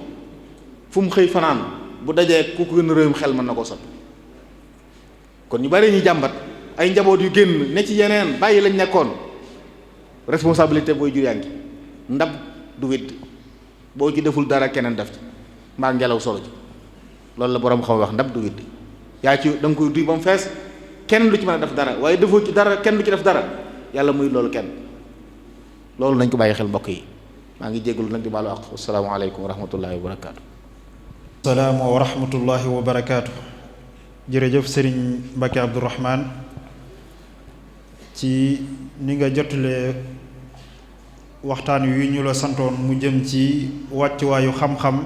fu mu xëy fanaan bu dajee ku ko gën a réewum xel mën na koo soppi. kon ñu bari ñu jàmbat ay njaboot yu génn ne ci yeneen bàyyi lañ nekkoon responsabilité booy jur yaa ngi ndab du wédd boo ci deful dara keneen def ci mbaa ngelaw solo ci loolu la borom xam wax ndab du wédd yaa ci da nga koy duy ba mu fees kenn lu ci mën a def dara waaye defoo ci dara kenn lu ci def dara yàlla muy loolu kenn loolu nañ ko bàyyi xel mbokk yi maa ngi jégalu nag di baalu àq asalaamaaleykum wa rahmatullahi wa barakaatu. salaamu wa rahmatullahi wa barakaatu. jërëjëf Serigne Mbacké Abdourahmane ci ni nga jotalee waxtaan wi ñu la santoon mu jëm ci wàccuwaayu xam-xam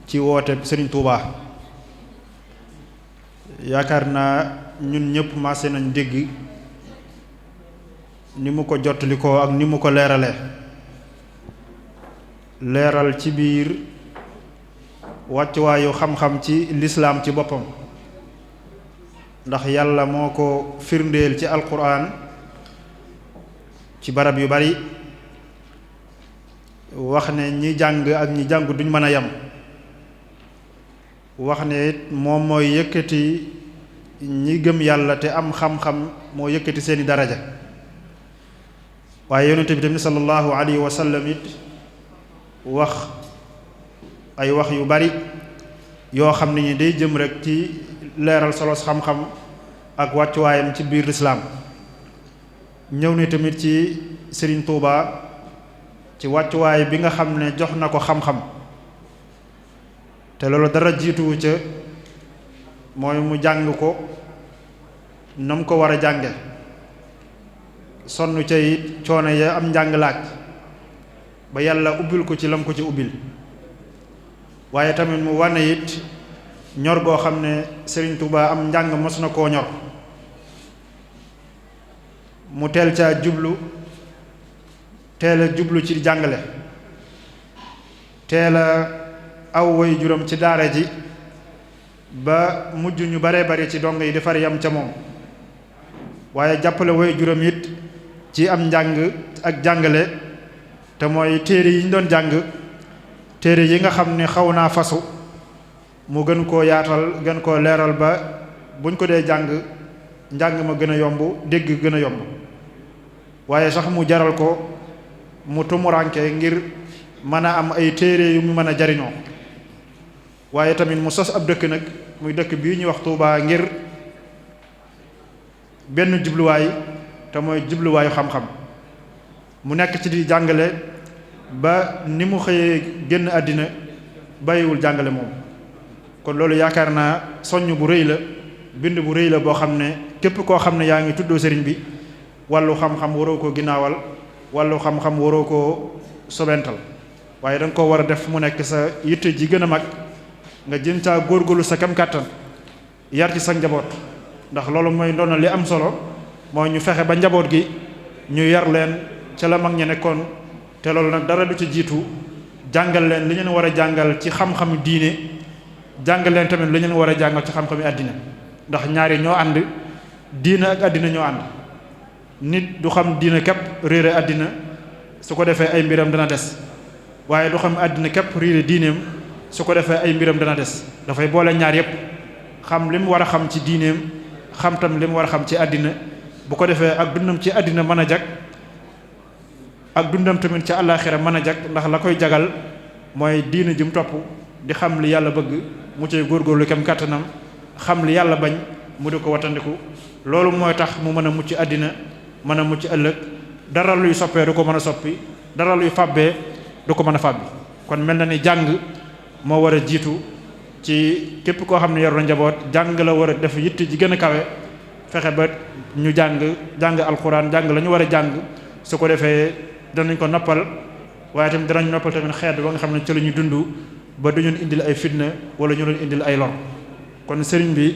ci woote Serigne Touba. yaakaar naa ñun ñëpp maase nañ dégg ni mu ko jottali ko ak ni mu ko leerale leeral ci biir wàccuwaayu xam-xam ci lislaam ci boppam ndax yàlla moo ko firndeel ci alquran ci barab yu bari wax ne ñi jàng ak ñi jàng duñ mën a yem wax ne it moom mooy yëkkati ñi gëm yàlla te am xam-xam moo yëkkati seeni daraja waaye yonente bi tamit sallallahu alayhi wa sallam it wax ay wax yu bari yoo xam ne ñi day jëm rek ci leeral solos xam-xam ak wàccuwaayam ci biir lislaam ñëw ne tamit ci Serigne Touba ci wàccuwaay bi nga xam ne jox na ko xam-xam te loolu dara jiituwu ca mooy mu jàng ko na mu ko war a jànge sonn ca it coono ya am njàng laaj ba yàlla ubbil ko ci lam ko ci ubbil waaye tamit mu wane it ñor goo xam ne Serigne Touba am njàng mos na koo ñor mu teel caa jublu teel a jublu ci jàngale teel a aw way juróom ci daara ji ba mujj ñu baree bari ci dong yi di far yam ca moom waaye jàppale way juróom it ci am njàng ak jàngale te mooy téere yi ñu doon jàng téere yi nga xam ne xaw naa fasu mu gën koo yaatal gën koo leeral ba buñ ko dee jàng njàng ma gën a yomb dégg gën a yomb waaye sax mu jaral ko mu tumuranke ngir mën a am ay téere yu mu mën a jariñoo waaye tamit mu sos ab dëkk nag muy dëkk bii ñuy wax Touba ngir benn jubluwaay te mooy jubluwaayu xam-xam mu nekk ci di jàngale ba ni mu xëyee génn àddina bàyyiwul jàngale moom kon loolu yaakaar naa soññ bu rëy la bind bu rëy la boo xam ne képp koo xam ne yaa ngi tuddoo sëriñ bi wàllu xam-xam waroo koo ginnaawal wàllu xam-xam waroo koo sobental waaye da nga ko war a def mu nekk sa yitte ji gën a mag nga jëm caa góorgóorlu sa kam kàttan yar ci sa njaboot ndax loolu mooy ndono li am solo mooy ñu fexe ba njaboot gi ñu yar leen ca la mag ña nekkoon te loolu nag dara du ci jiitu jàngal leen li ñu war a jàngal ci xam-xami diine jàngal leen tamit li ñu war a jàngal ci xam-xami àddina ndax ñaari ñoo ànd diine ak àddina ñoo ànd nit du xam diine képp réere àddina su ko defee ay mbiram dana des waaye du xam àddina képp réere diineem su ko defee ay mbiram dana des dafay boole ñaar yépp xam li mu war a xam ci diineem xam tam li mu war a xam ci àddina bu ko defee ak dundam ci àddina mën a jag ak dundam tamit ci àllaaxira mën a jag ndax la koy jagal mooy diine ji mu topp di xam li yàlla bëgg mu cay góorgóorlu kem kàttanam xam li yàlla bañ mu di ko watandiku loolu mooy tax mu mën a mucc àddina mën a mucc ëllëg dara luy soppee du ko mën a soppi dara luy fàbbee du ko mën a fàbbi kon mel na ni jàng moo war a jiitu ci képp koo xam ne yor na njaboot jàng la war a def yitte ji gën a kawe fexe ba ñu jàng alxuraan jàng la ñu war a jàng su ko defee danañ ko noppal waaye tamit danañ noppal tamit xeet ba nga xam ne ci la ñuy dund ba du ñu indil ay fitna wala ñu leen indil ay lor kon sëriñ bi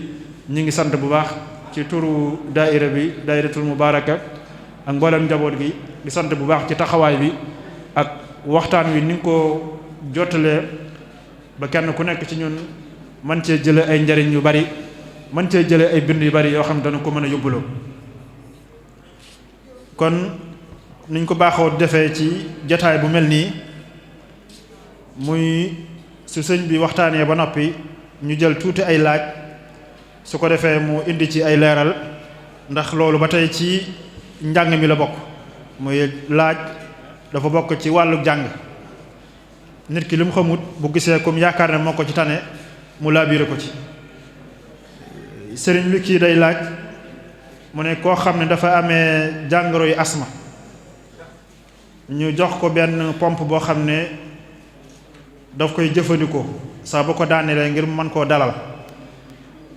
ñu ngi sant bu baax ci turu daaira bi daairatul mubaaraka ak mboolem njaboot gi di sant bu baax ci taxawaay bi ak waxtaan wi ni nga ko jottalee ba kenn ku nekk ci ñun man cee jële ay njariñ yu bari man cee jële ay bind yu bari yoo xam dana ko mën a yóbbuloo kon niñ ko baaxoo defee ci jataay bu mel nii muy su sëñ bi waxtaanee ba noppi ñu jël tuuti ay laaj su ko defee mu indi ci ay leeral ndax loolu ba tey ci njàng mi la bokk. muy laaj dafa bokk ci wàllu jàng nit ki li mu xamut bu gisee comme yaakaar ne moo ko ci tane mu laabiire ko ci. sëriñ bi kii day laaj mu ne koo xam ne dafa amee jàngoro yu asma ñu jox ko benn pompe boo xam ne daf koy jëfandikoo saa bu ko daanelee ngir mu mën koo dalal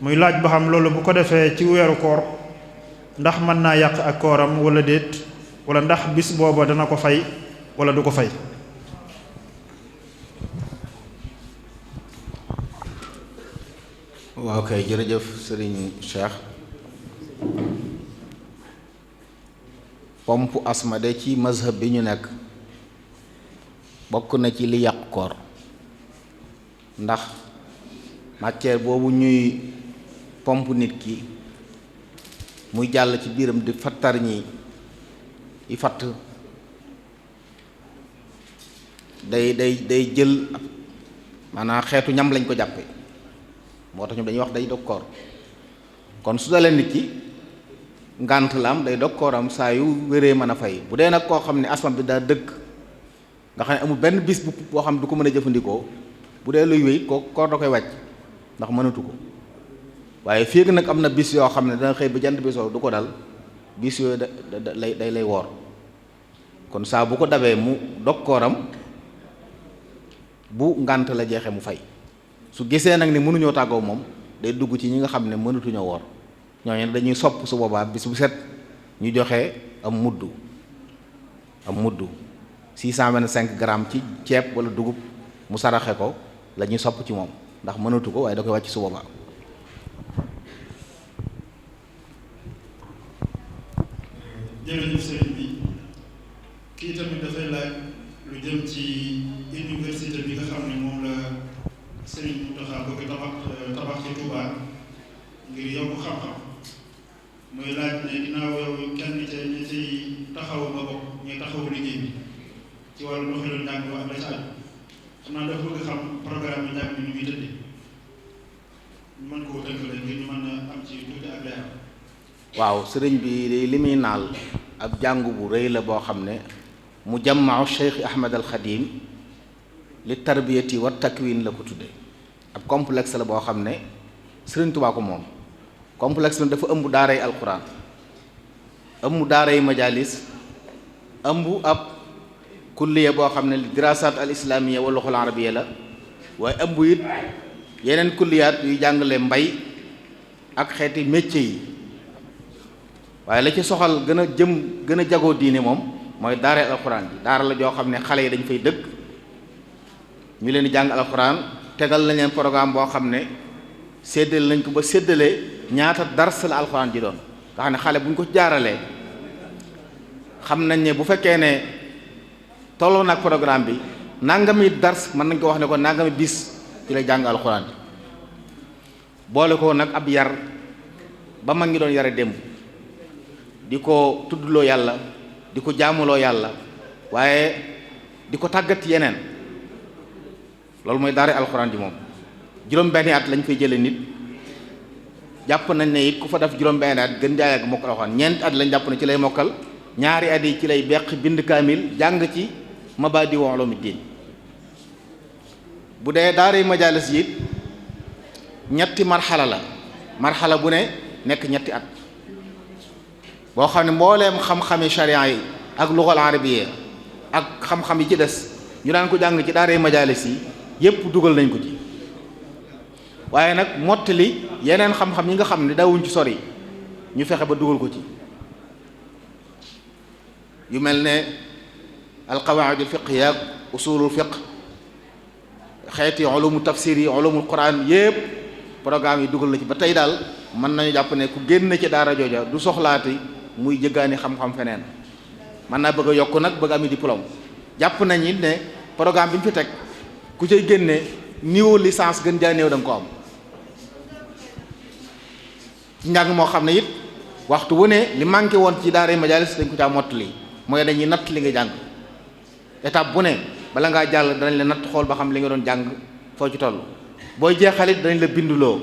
muy laaj ba xam loolu bu ko defee ci weeru koor ndax mën naa yàq ak kooram wala déet wala ndax bis booba dana ko fay wala du ko fay. waaw kay jërëjëf Serigne Cheikh. pompe asma de ci mazhab bi ñu nekk bokk na ci li yàq koor ndax matière boobu ñuy pompe nit ki muy jàll ci biiram di fattar ñi i fatt day jël maanaam xeetu ñam lañ ko jàppe moo tax ñu dañuy wax day dog koor kon su dalee nit ki ngànt la am day dog kooram saa yu wéree mën a fay bu dee nag koo xam ne asma bi daa dëkk nga xam ne amul benn bis boo xam ne du ko mën a jëfandikoo bu dee luy wéy ko koor da koy wàcc ndax mënatu ko waaye fii nag am na bis yoo xam ne dana xëy ba jant bisoo du ko dal bis yooyu lay woor kon saa bu ko dabee mu dog kooram bu ngànt la jeexee mu fay su gisee nag ni mënuñoo tàggoo moom day dugg ci ñi nga xam ne mënatuñoo woor ñooñu dañuy sopp su boobaa bis bu set ñu joxe am muddu 625 grammes ci ceeb wala dugub mu saraxe ko la ñuy sopp ci moom ndax mënatu ko waaye da koy wàcc su boobaa. jërëjëf sëriñ bi kii tamit dafay laaj lu jëm ci université bi nga xam ne moom la sëriñ Mountakha bëgg tabax ci Touba ngir yokk xam-xam muy laaj ne ginnaaw yow kenn ca ñi ciy taxaw nga bokk ñuy taxawu liggéey bi ci wàllu doxalin njàng wax la ca aju xam naa dafa bëgg xam programme bi njàng bi ñu muy tëddee ñu mën koo tënkale ngir ñu mën a am ci tuuti ak leer. waaw sëriñ bi li muy naal ab jàngu bu rëy la boo xam ne mu jammau Cheikh Ahmed al Khadim li tarbiyati wa takwin la ko tudde ab complexe la boo xam ne Sëriñ Tuubaa ko moom complexe bi dafa ëmb daaray alquran ëmb daaray majalis ëmb ab kulliya boo xam ne dirasat al islamiyya wa lughal arabiyya la waaye ëmb it yeneen kulliyaat yuy jàngale mbay ak xeeti métier yi waaye la ci soxal gën a jagoo diine moom mooy daaray alquran bi daara la joo xam ne xale yi dañ fay dëkk ñu leen di jàng alquran tegal nañ leen programme boo xam ne séddale nañ ko ba séddale ñaata dars la alxuraan ji doon nga xam ne xale bu ñu ko jaaralee xam nañ ne bu fekkee ne tolloo nag programme bi nangami dars mën nañ ko wax ne ko nangami bis ci la jàng alxuraan ji boole ko nag ab yar ba mag ngi doon yare démb di ko tuddloo yàlla di ko jaamuloo yàlla waaye di ko tàggat yeneen loolu mooy daara alxuraan ji moom juróom-benni at lañ fay jële nit jàpp nañ ne it ku fa def juróom-benni at gën jaay ak mokkal alxuraan ñeenti at lañ jàpp ne ci lay mokkal ñaari at yi ci lay beq bind kaamil jàng ci mabaadi wa ulumi diin bu dee daara majalis yi it ñetti marxala bu ne nekk ñetti at boo xam ne mbooleem xam-xami sharia yi ak lugal arabiyya ak xam-xam yi ci des ñu daan ko jàng ci daara majalis yi yépp dugal nañ ko ci waaye nag mottali yeneen xam-xam yi nga xam ne dawuñ ci sori ñu fexe ba dugal ko ci yu mel ne alqawaidul fiqhiyya ak usulul fiqh xeeti ulumu tafsir yi ulumul quran yépp programme yi dugal na ci ba tey daal mën nañu jàpp ne ku génn ci daara jooja du soxlaati muy jëggaani xam-xam feneen mën naa bëgg a yokk nag bëgg ami diplôme jàpp nañ it ne programme bi ñu fi teg ku cay génne niveau licence gën jaa néew da nga ko am ci njàng moo xam ne it waxtu wu ne li manqué woon ci daara majalis dañ ko caa mottali mooy dañuy natt li nga jàng étape bu ne bala ngaa jàll danañ la natt xool ba xam li nga doon jàng foo ci toll booy jeexalit dañ la binduloo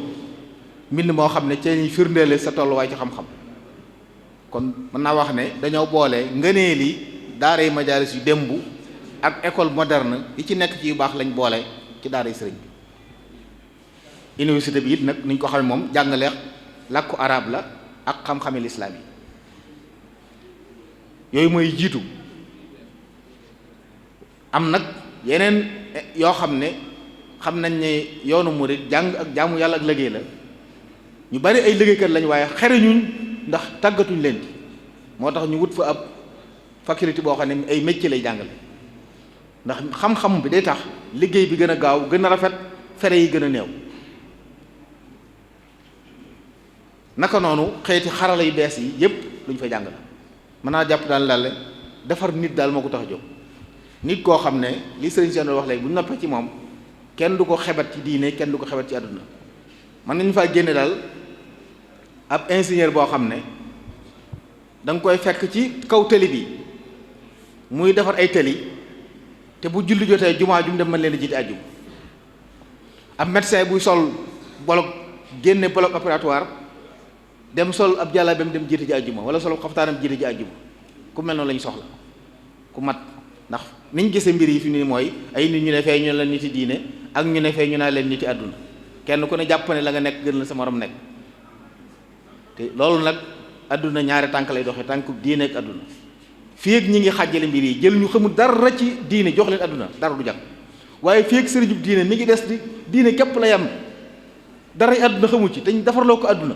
mbind moo xam ne ci ñuy firndeele sa tolluwaay ci xam-xam kon mën naa wax ne dañoo boole ngëneeli daara yi majaalis yu démb ak école moderne yi ci nekk ci yu baax lañ boole ci daara yi sëriñ bi université bi it nag niñ ko xamee moom jàngale làkku arab la ak xam-xami lislaam yi yooyu mooy jiitu am nag yeneen yoo xam ne xam nañ ne yoonu murid jàng ak jaamu yàlla ak liggéey la ñu bari ay liggéeykat lañ waaye xereñuñ ndax tàggatuñ leen moo tax ñu wut fa ab faculté boo xam ne ay métier lay jàngale ndax xam-xam bi day tax liggéey bi gën a gaaw gën a rafet fere yi gën a néew naka noonu xeeti xarala yu bees yi yépp lu ñu fay jàngale mën naa jàpp daal lalle defar nit daal moo ko tax a jóg nit koo xam ne li sëriñ Seen wax léegi bu ñu noppee ci moom kenn du ko xebat ci diine kenn du ko xebat ci àdduna mën nañu faa génne daal ab ingénieur boo xam ne da nga koy fekk ci kaw tëli bi muy defar ay tëli te bu julli jotee jumaa jum dem mën leen a jiite àjjuma ab médecin buy sol bolog génne bloc opératoire dem sol ab jàllabem dem jiite ji àjjuma wala sol xaftaanam jiite ji àjjuma ku mel noonu lañu soxla ku mat ndax niñ gisee mbir yi fi nii mooy ay nit ñu ne fee ñu ne la niti diine ak ñu ne fee ñu naa leen niti àdduna kenn ku ne jàpp ne la nga nekk gën la sa morom nekk te loolu nag àdduna ñaari tànk lay doxee tànku diine ak àdduna fii ak ñi ngi xàjjale mbir yi jël ñu xamul dara ci diine jox leen àdduna dara du jag waaye fii ak sëriñub diine mi ngi des di diine képp la yam dara àdduna xamu ci te ñu defarloo ko àdduna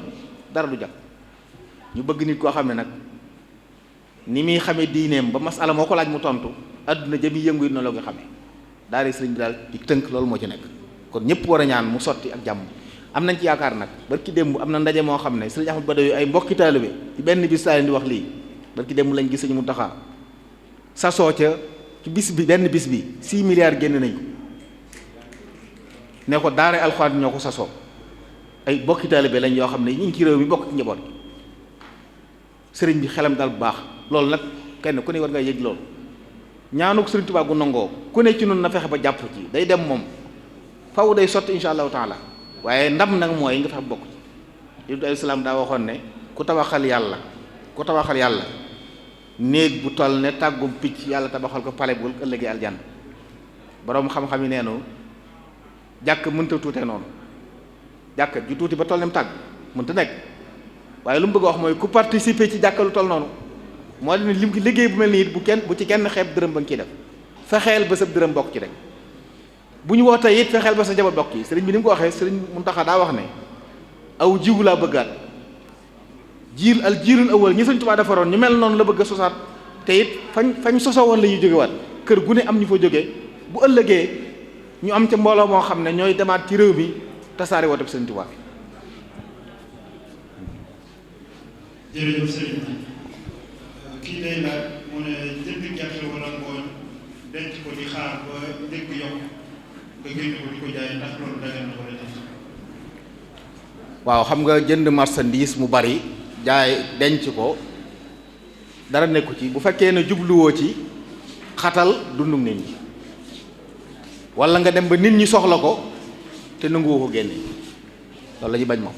dara du jag ñu bëgg nit koo xam ne nag ni muy xamee diineem ba masala moo ko laaj mu tontu àdduna jëmi yëngu it na la ko xamee daal sëriñ bi daal di tënk loolu moo ci nekk kon ñëpp war a ñaan mu sotti ak jàmm am nañ ci yaakaar nag barki démb am na ndaje moo xam ne sëriñ Ahmad Badawi ay mbokki taalibe ci benn bis laa leen di wax lii barki démb lañ gis mu taxaa sasoo ca ci bis bi benn bis bi 6 milliards génn nañ ko ne ko daara alxuraan ñoo ko sasoo ay mbokki taalibe lañ yoo xam ne ñu ngi ci réew mi bokk ci njaboot gi sëriñ bi xelam daal bu baax loolu nag kenn ku ne war nga yëg loolu ñaanu ko sëriñ Tuubaa gu nangoo ku ne ci noonu na fexe ba jàpp ci day dem moom faw day sotti insha allahu taala waaye ndam nag mooy nga fexe bokk ci Ibrahima alayhi salaam daa waxoon ne ku tabaxal yàlla néeg bu toll ne tàggum picc yàlla tabaxal ko pale bu ëllëgee aljanna boroom xam-xam yi neenu jàkk mënta tuute noonu jàkk ju tuuti ba toll ne mu tàgg mënta nekk waaye lu mu bëgg a wax mooy ku participer ci jàkka lu toll noonu moo dina lim liggéey bu mel nii it bu ci kenn xeeb dërëm ba nga ciy def fexeel ba sa dërëm bokk ci rek bu ñu wootee it fexeel ba sa njaboot bokk ci sëriñ bi ni mu ko waxee sëriñ Muntaxa daa wax ne aw jiwu laa bëggaat jiilul awwal ñi Sëriñ Tuubaa defaroon ñu mel noonu la bëgg a sosaat te it fañ sosoo woon la ñuy jógewaat kër gu ne am ñu fa jóge bu ëllëgee ñu am ca mbooloo moo xam ne ñooy demaat ci réew mi tasaare woote bi Sëriñ Tuubaa jërëjëf sëriñ bi kii day laaj mu ne jënd gerte wala ngooñ denc ko di xaar ba njëg yokk nga génne ko di ko jaay ndax loolu dagan na wala déet. waaw xam nga jënd marchandise mu bari jaay denc ko dara nekku ci bu fekkee ne jubluwoo ci xatal dundum nit ñi wala nga dem ba nit ñi soxla ko te nanguwoo ko génne loolu la ñuy bañ moom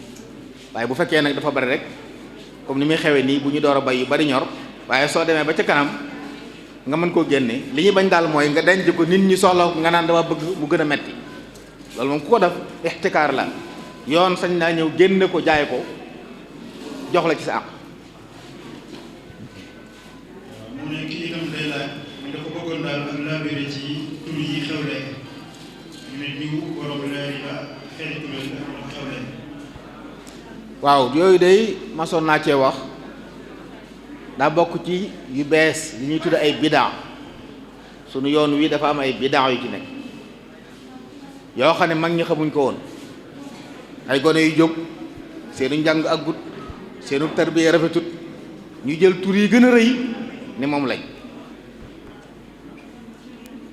waaye bu fekkee nag dafa bari rek comme ni muy xewee nii bu ñu door a bay yu bari ñor waaye soo demee ba ca kanam nga mën koo génne li ñuy bañ daal mooy nga denc ko nit ñi soxla ko nga naan dama bëgg mu gën a metti loolu moom ku ko def ixtikaar la yoon sañ naa ñëw génne ko jaay ko jox la ci sa àq. mu ne kii itam day laaj mu dafa bëggoon daal ak labiré ci tur yi xewle ñu ne diw borom leer yi la xeeti tur yi ak xewle. waaw yooyu day masoon naa cee wax daa bokk ci yu bees li ñuy tudd ay bidaa sunu yoon wi dafa am ay bidaa yu ci nekk yoo xam ne mag ñi xamuñ ko woon ay gone yu jóg seenu njàng aggut seenu tarbiya rafetut ñu jël tur yi gën a rëy ni moom lañ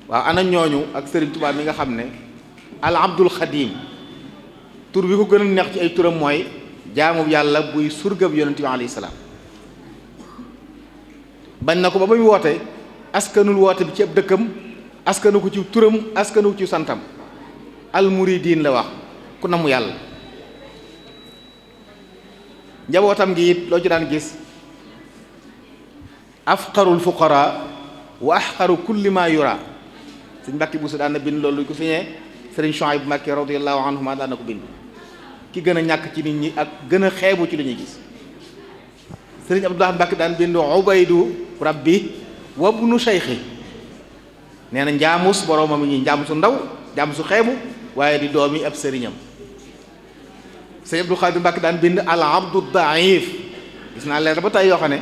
waaw ana ñooñu ak Sëriñ Tuubaa mi nga xam ne al abdul xadim tur bi ko gën a neex ci ay turam mooy jaamu yàlla buy surgab yonent bi alayhi salaam bañ na ko ba muy woote askanul woote bi ci ab dëkkam askanu ko ci turam askanu ko ci santam almuridin la wax ku namu yàlla. njabootam gi it loo ci daan gis afqarul fuqara wa ahqaru kulli ma yura sëñ Mbàkke Buso daan na bind loolu ko siñee sëriñ Chouaïb Mbàkke radiyallahu anhuma daan na ko bind ki gën a ñàkk ci nit ñi ak gën a xeebu ci li ñuy gis. sëriñ Abdullah Mbàkke daan bind ubaydu rabbi wabnu cheikhi nee na njaamus boroomam ñi njaamusu ndaw njaamusu xeebu waaye di doomi ab sëriñam. sëriñ Abdul Xaadir Mbàkke daan bind al abdu daif gis naa leer ba tey yoo xam ne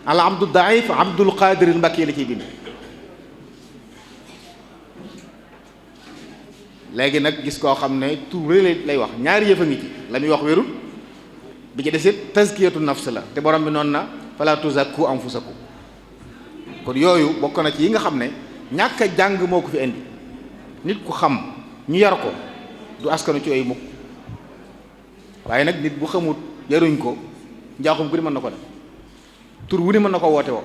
al abdu daif Abdul Xaadir Mbàkke la ciy bind. léegi nag gis koo xam ne tur lay wax ñaari yëf a ngi ci la muy wax wérul bi ci desit tazkiyatu nafs la te borom bi noonu na fala tuzakku anfusakum kon yooyu bokk na ci yi nga xam ne ñàkk a jàng moo ko fi indi. nit ku xam ñu yar ko du askanu ci yooyu mukk waaye nag nit bu xamut yaruñ ko njaaxum ku ni mën na ko def tur wu ni mën na ko woote woo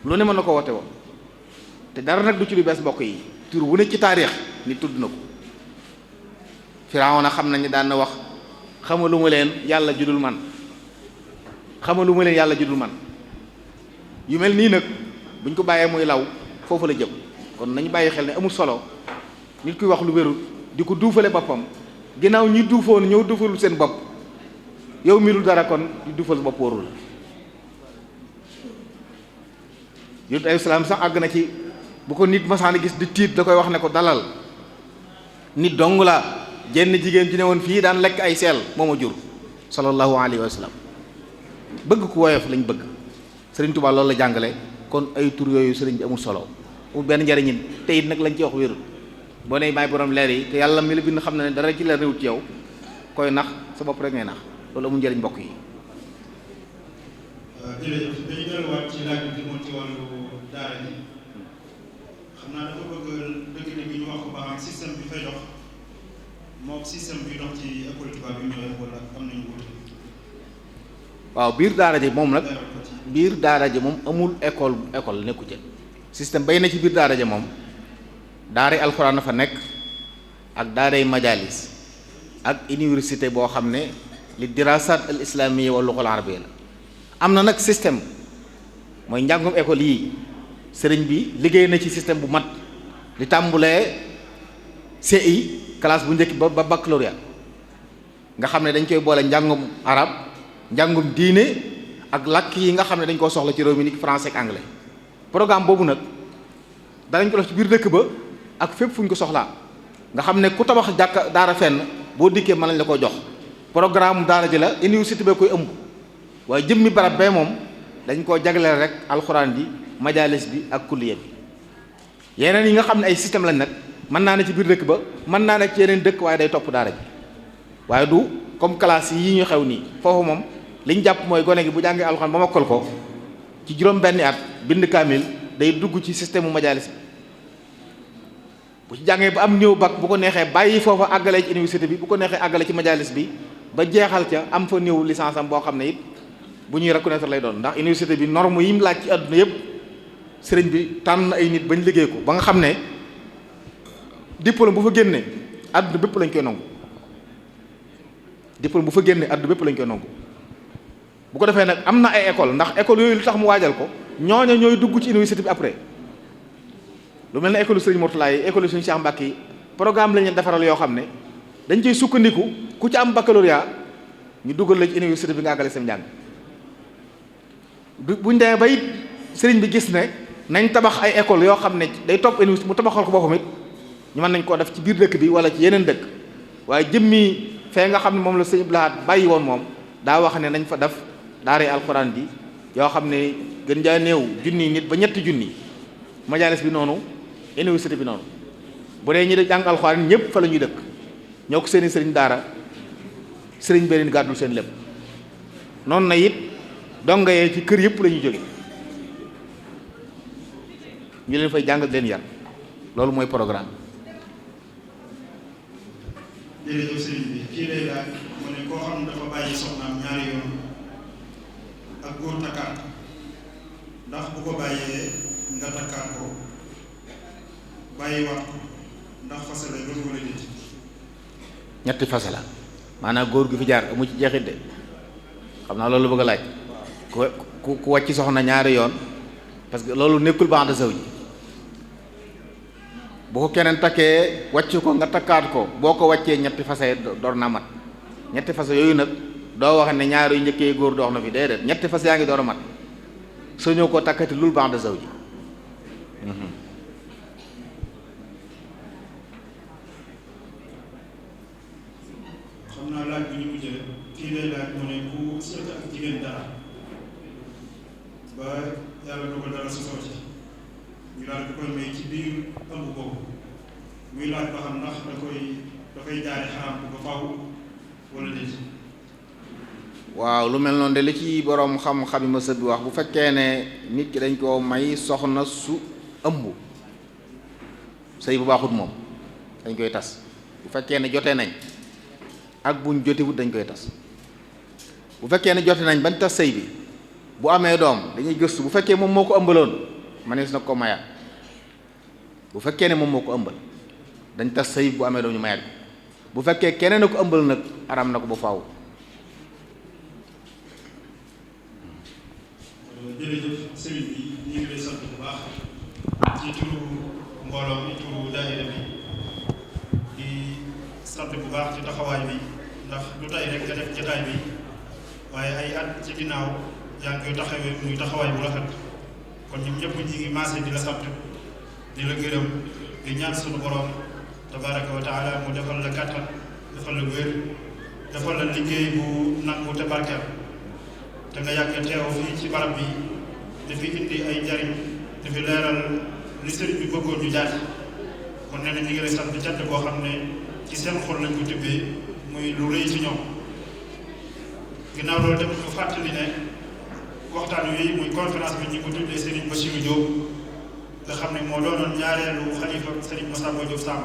lu ne mën na ko woote woo te dara nag du ci lu bees mbokk yi. tur wu ne ci taarix nit tudd na ko Firawna xam nañu daan na wax xamaluma leen yàlla judul man xamaluma leen yàlla judul man yu mel nii nag buñ ko bàyyee muy law foofu la jëm kon nañu bàyyi xel ne amul solo nit kuy wax lu wérul di ko duufale boppam ginnaaw ñi duufoon ñëw duufalul seen bopp yow mi lu dara kon di duufal bopp warul la yonent alayhi salaam sax àgg na ci bu ko nit masaana gis di tiit da koy wax ne ko dalal nit dong la jenn jigéen ci ne woon fii daan lekk ay seel moo ma jur sallallahu alayhi wa sallam bëgg ku woyof lañ bëgg sëriñ Tuubaa loolu la jàngale kon ay tur yooyu sëriñ bi amul solo amul benn njariñin te it nag lañ ci wax wérul boo ne maay borom leer yi te yàlla mi la bind xam na ne dara ci leer réwut ci yow koy nax sa bopp rek ngay nax loolu amul njariñ mbokk yi. jërëjëf dañu delluwaat ci laaj bi moom ci wàllu daara ji xam naa dafa bëgg dëgg bi ñu wax ko ba xam système bi fay dox moom système bi dox ci école tubaab bi ñooy wala am nañu wuute. waaw biir daara ji moom nag biir daara ji moom amul école nekku ci système bay na ci biir daara ji moom daaray alxuraan na fa nekk ak daaray majalis ak université boo xam ne li dirasat al islamiyya wal lughal arabiyya la am na nag système mooy njàngum école yii sëriñ bi liggéey na ci système bu mat li tàmbulee CI classe bu njëkk ba baccalauréat nga xam ne dañ koy boole njàngum arab njàngum diine ak làkk yi nga xam ne dañ koo soxla ci réew mi ni français ak anglais programme boobu nag danañ ko def ci biir dëkk ba ak fépp fu ñu ko soxlaa nga xam ne ku tabax jàkka daara fenn boo dikkee mën nañ la ko jox programme daara ji la université ba koy ëmb waaye jëmmi barab bee moom dañ koo jagleel rek alxuraan ji majalis bi ak kulliya bi yeneen yi nga xam ne ay système lañ nag mën naa ne ci biir dëkk ba mën naa ne ci yeneen dëkk waaye day topp daara ji waaye du comme classe yi ñu xew nii foofu moom li ñu jàpp mooy gone gi bu jàngee alxuraan ba mokkal ko ci juróom-benni at bind kaamil day dugg ci système mu majalis bi bu ci jàngee ba am ñëw bac bu ko neexee bàyyi foofa àggale ci université bi bu ko neexee àggale ci majalis bi ba jeexal ca am fa ñëw licence am boo xam ne it bu ñuy reconnaître lay doon ndax université bi norme yi mu laaj ci àdduna yëpp sëriñ bi tànn ay nit bañ liggéey ko ba nga xam ne diplôme bu fa génnee àdduna bépp lañ koy nangu diplôme bu fa génnee àdduna bépp lañ koy nangu bu ko defee nag am na ay école ndax école yooyu lu tax mu waajal ko ñooña ñooy dugg ci université bi après lu mel ne école Sëriñ Mourtala yi école Sëriñ Cheikh Mbacke yi programme lañ leen defaral yoo xam ne dañ ciy sukkandiku ku ci am baccalauréat ñu dugal la ci université bi nga àggale seen njàng buñ demee ba it sëriñ bi gis ne nañ tabax ay école yoo xam ne day topp université mu tabaxal ko boppam it ñu mën nañ koo def ci biir dëkk bi wala ci yeneen dëkk waaye jëmmi fee nga xam ne moom la sëñ Blaat bàyyi woon moom daa wax ne nañ fa def daaray alxuraan bi yoo xam ne gën jaa néew junni nit ba ñetti junni majalis bi noonu université bi noonu bu dee ñi di jàng alxuraan ñëpp fa la ñuy dëkk ñoo ko seeni sëriñ daara sëriñ beneen gàddul seen lépp noonu na it donga yee ci kër yëpp la ñuy jóge ñu leen fay jàngal leen yar loolu mooy programme. jërëjëf sëriñ bi kii lay laaj mu ne koo xam ne dafa bàyyi soxnaam ñaari yoon ak góor takkaat ndax bu ko bàyyee nga takkaat ko bàyyi waat ko ndax fas la doon wala nit. ñetti fas la maanaam góor gu fi jaar amu ci jeexit de xam naa loolu bëgg a laaj ku wàcc soxna ñaari yoon parce que loolu nekkul ba'da zawj bu ko keneen takkee wàcc ko nga takkaat ko boo ko wàccee ñetti fase door na mat ñetti fase yooyu nag doo wax ne ñaari yu njëkkee góor dox na fi déedéet ñetti fase yaa ngi door a mat soo ñëw ko takkati lul ba'da zawj xam naa laaj bi ñu mujjee kii lay laaj mu ne ku seet ak jigéen dara ba yàlla dogal dara sosoo ci ñu daal di koy may ci biir ëmb boobu muy laaj ba xam ndax dafay jaare xaraam ba faw wala déet. waaw lu mel noonu de li ci boroom xam-xam yi ma sëdd wax bu fekkee ne nit ki dañ koo may soxna su ëmb sëy bu baaxut moom dañ koy tas bu fekkee ne jote nañ ak buñ jotewut dañ koy tas bu fekkee ne jote nañ bañ tas sëy bi bu amee doom dañuy gëstu bu fekkee moom moo ko ëmbaloon manees na ko mayaat bu fekkee ne moom moo ko ëmbal dañ tas sëy bu amee doom ñu mayaat ko bu fekkee keneen a ko ëmbal nag aram na ko ba faaw. jërëjëf sëriñ bi ñu ngi lay sant bu baax ci turu mbooloo mi turu daayira bi di sant bu baax ci taxawaay bi ndax lu tay rek nga def jotaay bi waaye ay at ci ginnaaw yaa ngi koy taxawee muy taxawaay bu rafet kon ñun ñëpp ñi ngi maase di la sant di la gërëm di ñaan sunu borom tabaraka wa taala mu defal la kàttan defal la wér defal la liggéey bu nangu te barkeel te nga yàgg teew fii ci barab bi dafi indi ay njariñ dafi leeral li sëriñ bi bëggoon ñu jaar kon nee na ñu ngi lay sant cant boo xam ne ci seen xol lañ ko tibbee muy lu rëy ci ñoom ginnaaw loolu tamit ñu fàttali ne waxtaan wi muy conférence bi ñu ko tuddee Serigne Bassirou Diop nga xam ne moo doonoon ñaareelu xalifa Serigne Massamba Diop Samb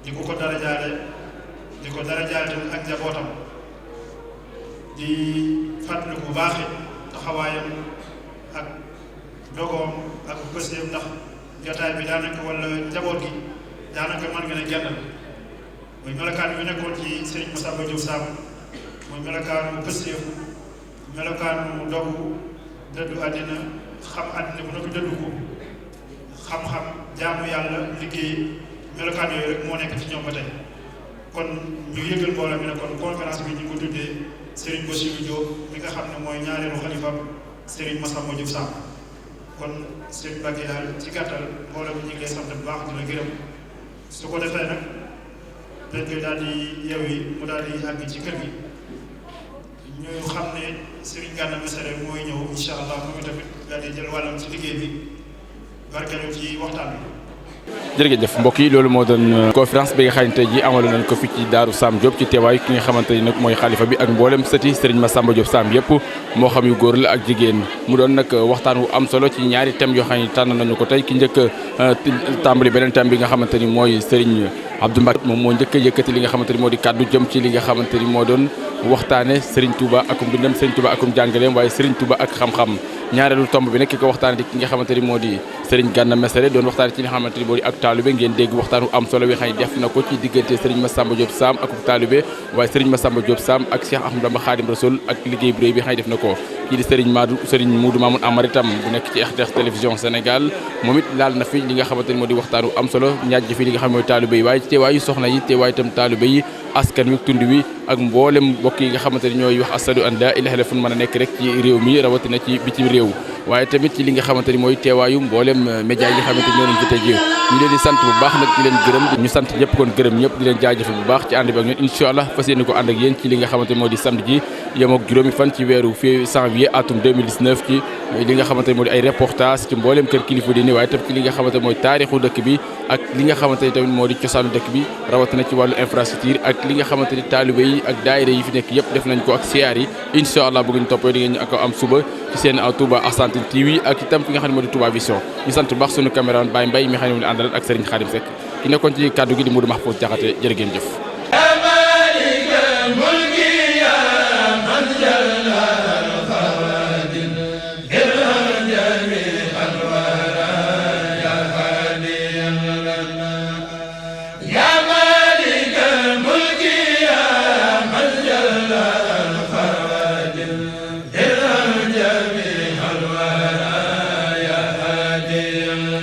di ko darajaale tamit ak njabootam di fàttali bu baax taxawaayam ak dogoom ak pëseem ndax jotaay bi daanaka wala njaboot gi daanaka mën nga ne genn muy melokaan yu nekkoon ci Serigne Massamba Diop Samb muy melokaanu pëseefu melokaanu dogu dëddu àddina xam àddina bu noppi dëddu ko xam-xam jaamu yàlla liggéey melokaan yooyu rek moo nekk ci ñoom ba tey kon ñu yëgal mbooloo mi ne kon conférence bi ñu ko tuddee Serigne Bassirou Diop mi nga xam ne mooy ñaareelu xalifam Serigne Massamba Diop Samb kon Serigne Mbacké daal ci gàttal mbooloo mi ñu ngi lay sant bu baax di la gërëm su ko defee nag dañ koy daal di yeew yi mu daal di àgg ci kër gi ñu xam ne Serigne Gana Messere mooy ñëw incha allah moom tamit daal di jël wàllam ci liggéey bi barkeelu ci waxtaan bi. jërëjëf mbokk yi loolu moo doon conférence bi nga xam ne tey jii amaloon nañ ko fi ci Daaru Sam Diop ci teewaay ki nga xamante ni nag mooy xalifa bi ak mboolem sëti Serigne Massamba Diop Samb yëpp moo xam yu góor la ak jigéen mu doon nag waxtaan wu am solo ci ñaari thèmes yoo xam ne tànn nañu ko tey ki njëkk tàmbali beneen thème bi nga xamante ni mooy Serigne Abdou Mbacké moom moo njëkk a yëkkati li nga xamante ni moo di kàddu jëm ci li nga xamante ni moo doon waxtaane Serigne Touba akum dundam Serigne Touba akum jàngaleem waaye Serigne Touba ak xam-xam ñaareelu tomb bi nag ki ko waxtaane di ki nga xamante ni moo di Serigne Gana Messere doon waxtaane ci li nga xamante ni moo di ak taalibe ngeen dégg waxtaanu am solo wi xam ne def na ko ci diggante Serigne Massamba Diop Samb ak taalibe waaye Serigne Massamba Diop Samb ak Cheikh Ahmadou Bamba Khadim Rasoul ak liggéey bu réy bi xam ne def na ko kii di Serigne Moudou Mamoun Amar itam bu nekk ci RTS télévision Sénégal moom it laal na fi li nga xamante ni moo di waxtaanu am solo ñaaj fi li nga xam ne mooy taalibe yi waaye teewaayu soxna yi teewaayu itam taalibe yi askan wi tund wi ak mboolem mbokk yi nga xamante ni ñooy wax asadu an laa ilaaha illa fu mën a nekk rek ci réew mi rawatina ci bitim réew waaye tamit ci li nga xamante ni mooy teewaayu mboolem média yi nga xamante ni ñoo leen jotee ji ñu leen di sant bu baax nag di leen gërëm ñu sant ñëpp kon gërëm ñëpp di leen jaajëfal bu baax ci ànd bi ak ñun incha allah fas yéene ko ànd ak yéen ci li nga xamante ni moo di samedi ji yem ak juróomi fan ci weeru janvier atum 2019 ci li nga xamante ni moo di ay reportage ci mboolem kër kilifa diine waaye tam ci li nga xamante ni mooy taarixu dëkk bi ak li nga xamante ni tamit moo di cosaanu dëkk bi rawatina ci wàllu infrastructure ak li nga xamante ni taalibe yi ak daayira yi fi nekk yëpp def nañ ko ak siyaar yi incha allah bëgg ñu toppee di ngeen ñu ak am suba ci seen Touba Argentine TV ak itam fi nga xam ne moo di Touba Vision ñu sant baax sunu caméraman Baye Mbaye mi xam ne moo di àndal ak Serigne Khadim Seck ki nekkoon ci kàddu gi di Modou Mahfouz Diakhaté jërë ngeen jëf la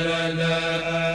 لنا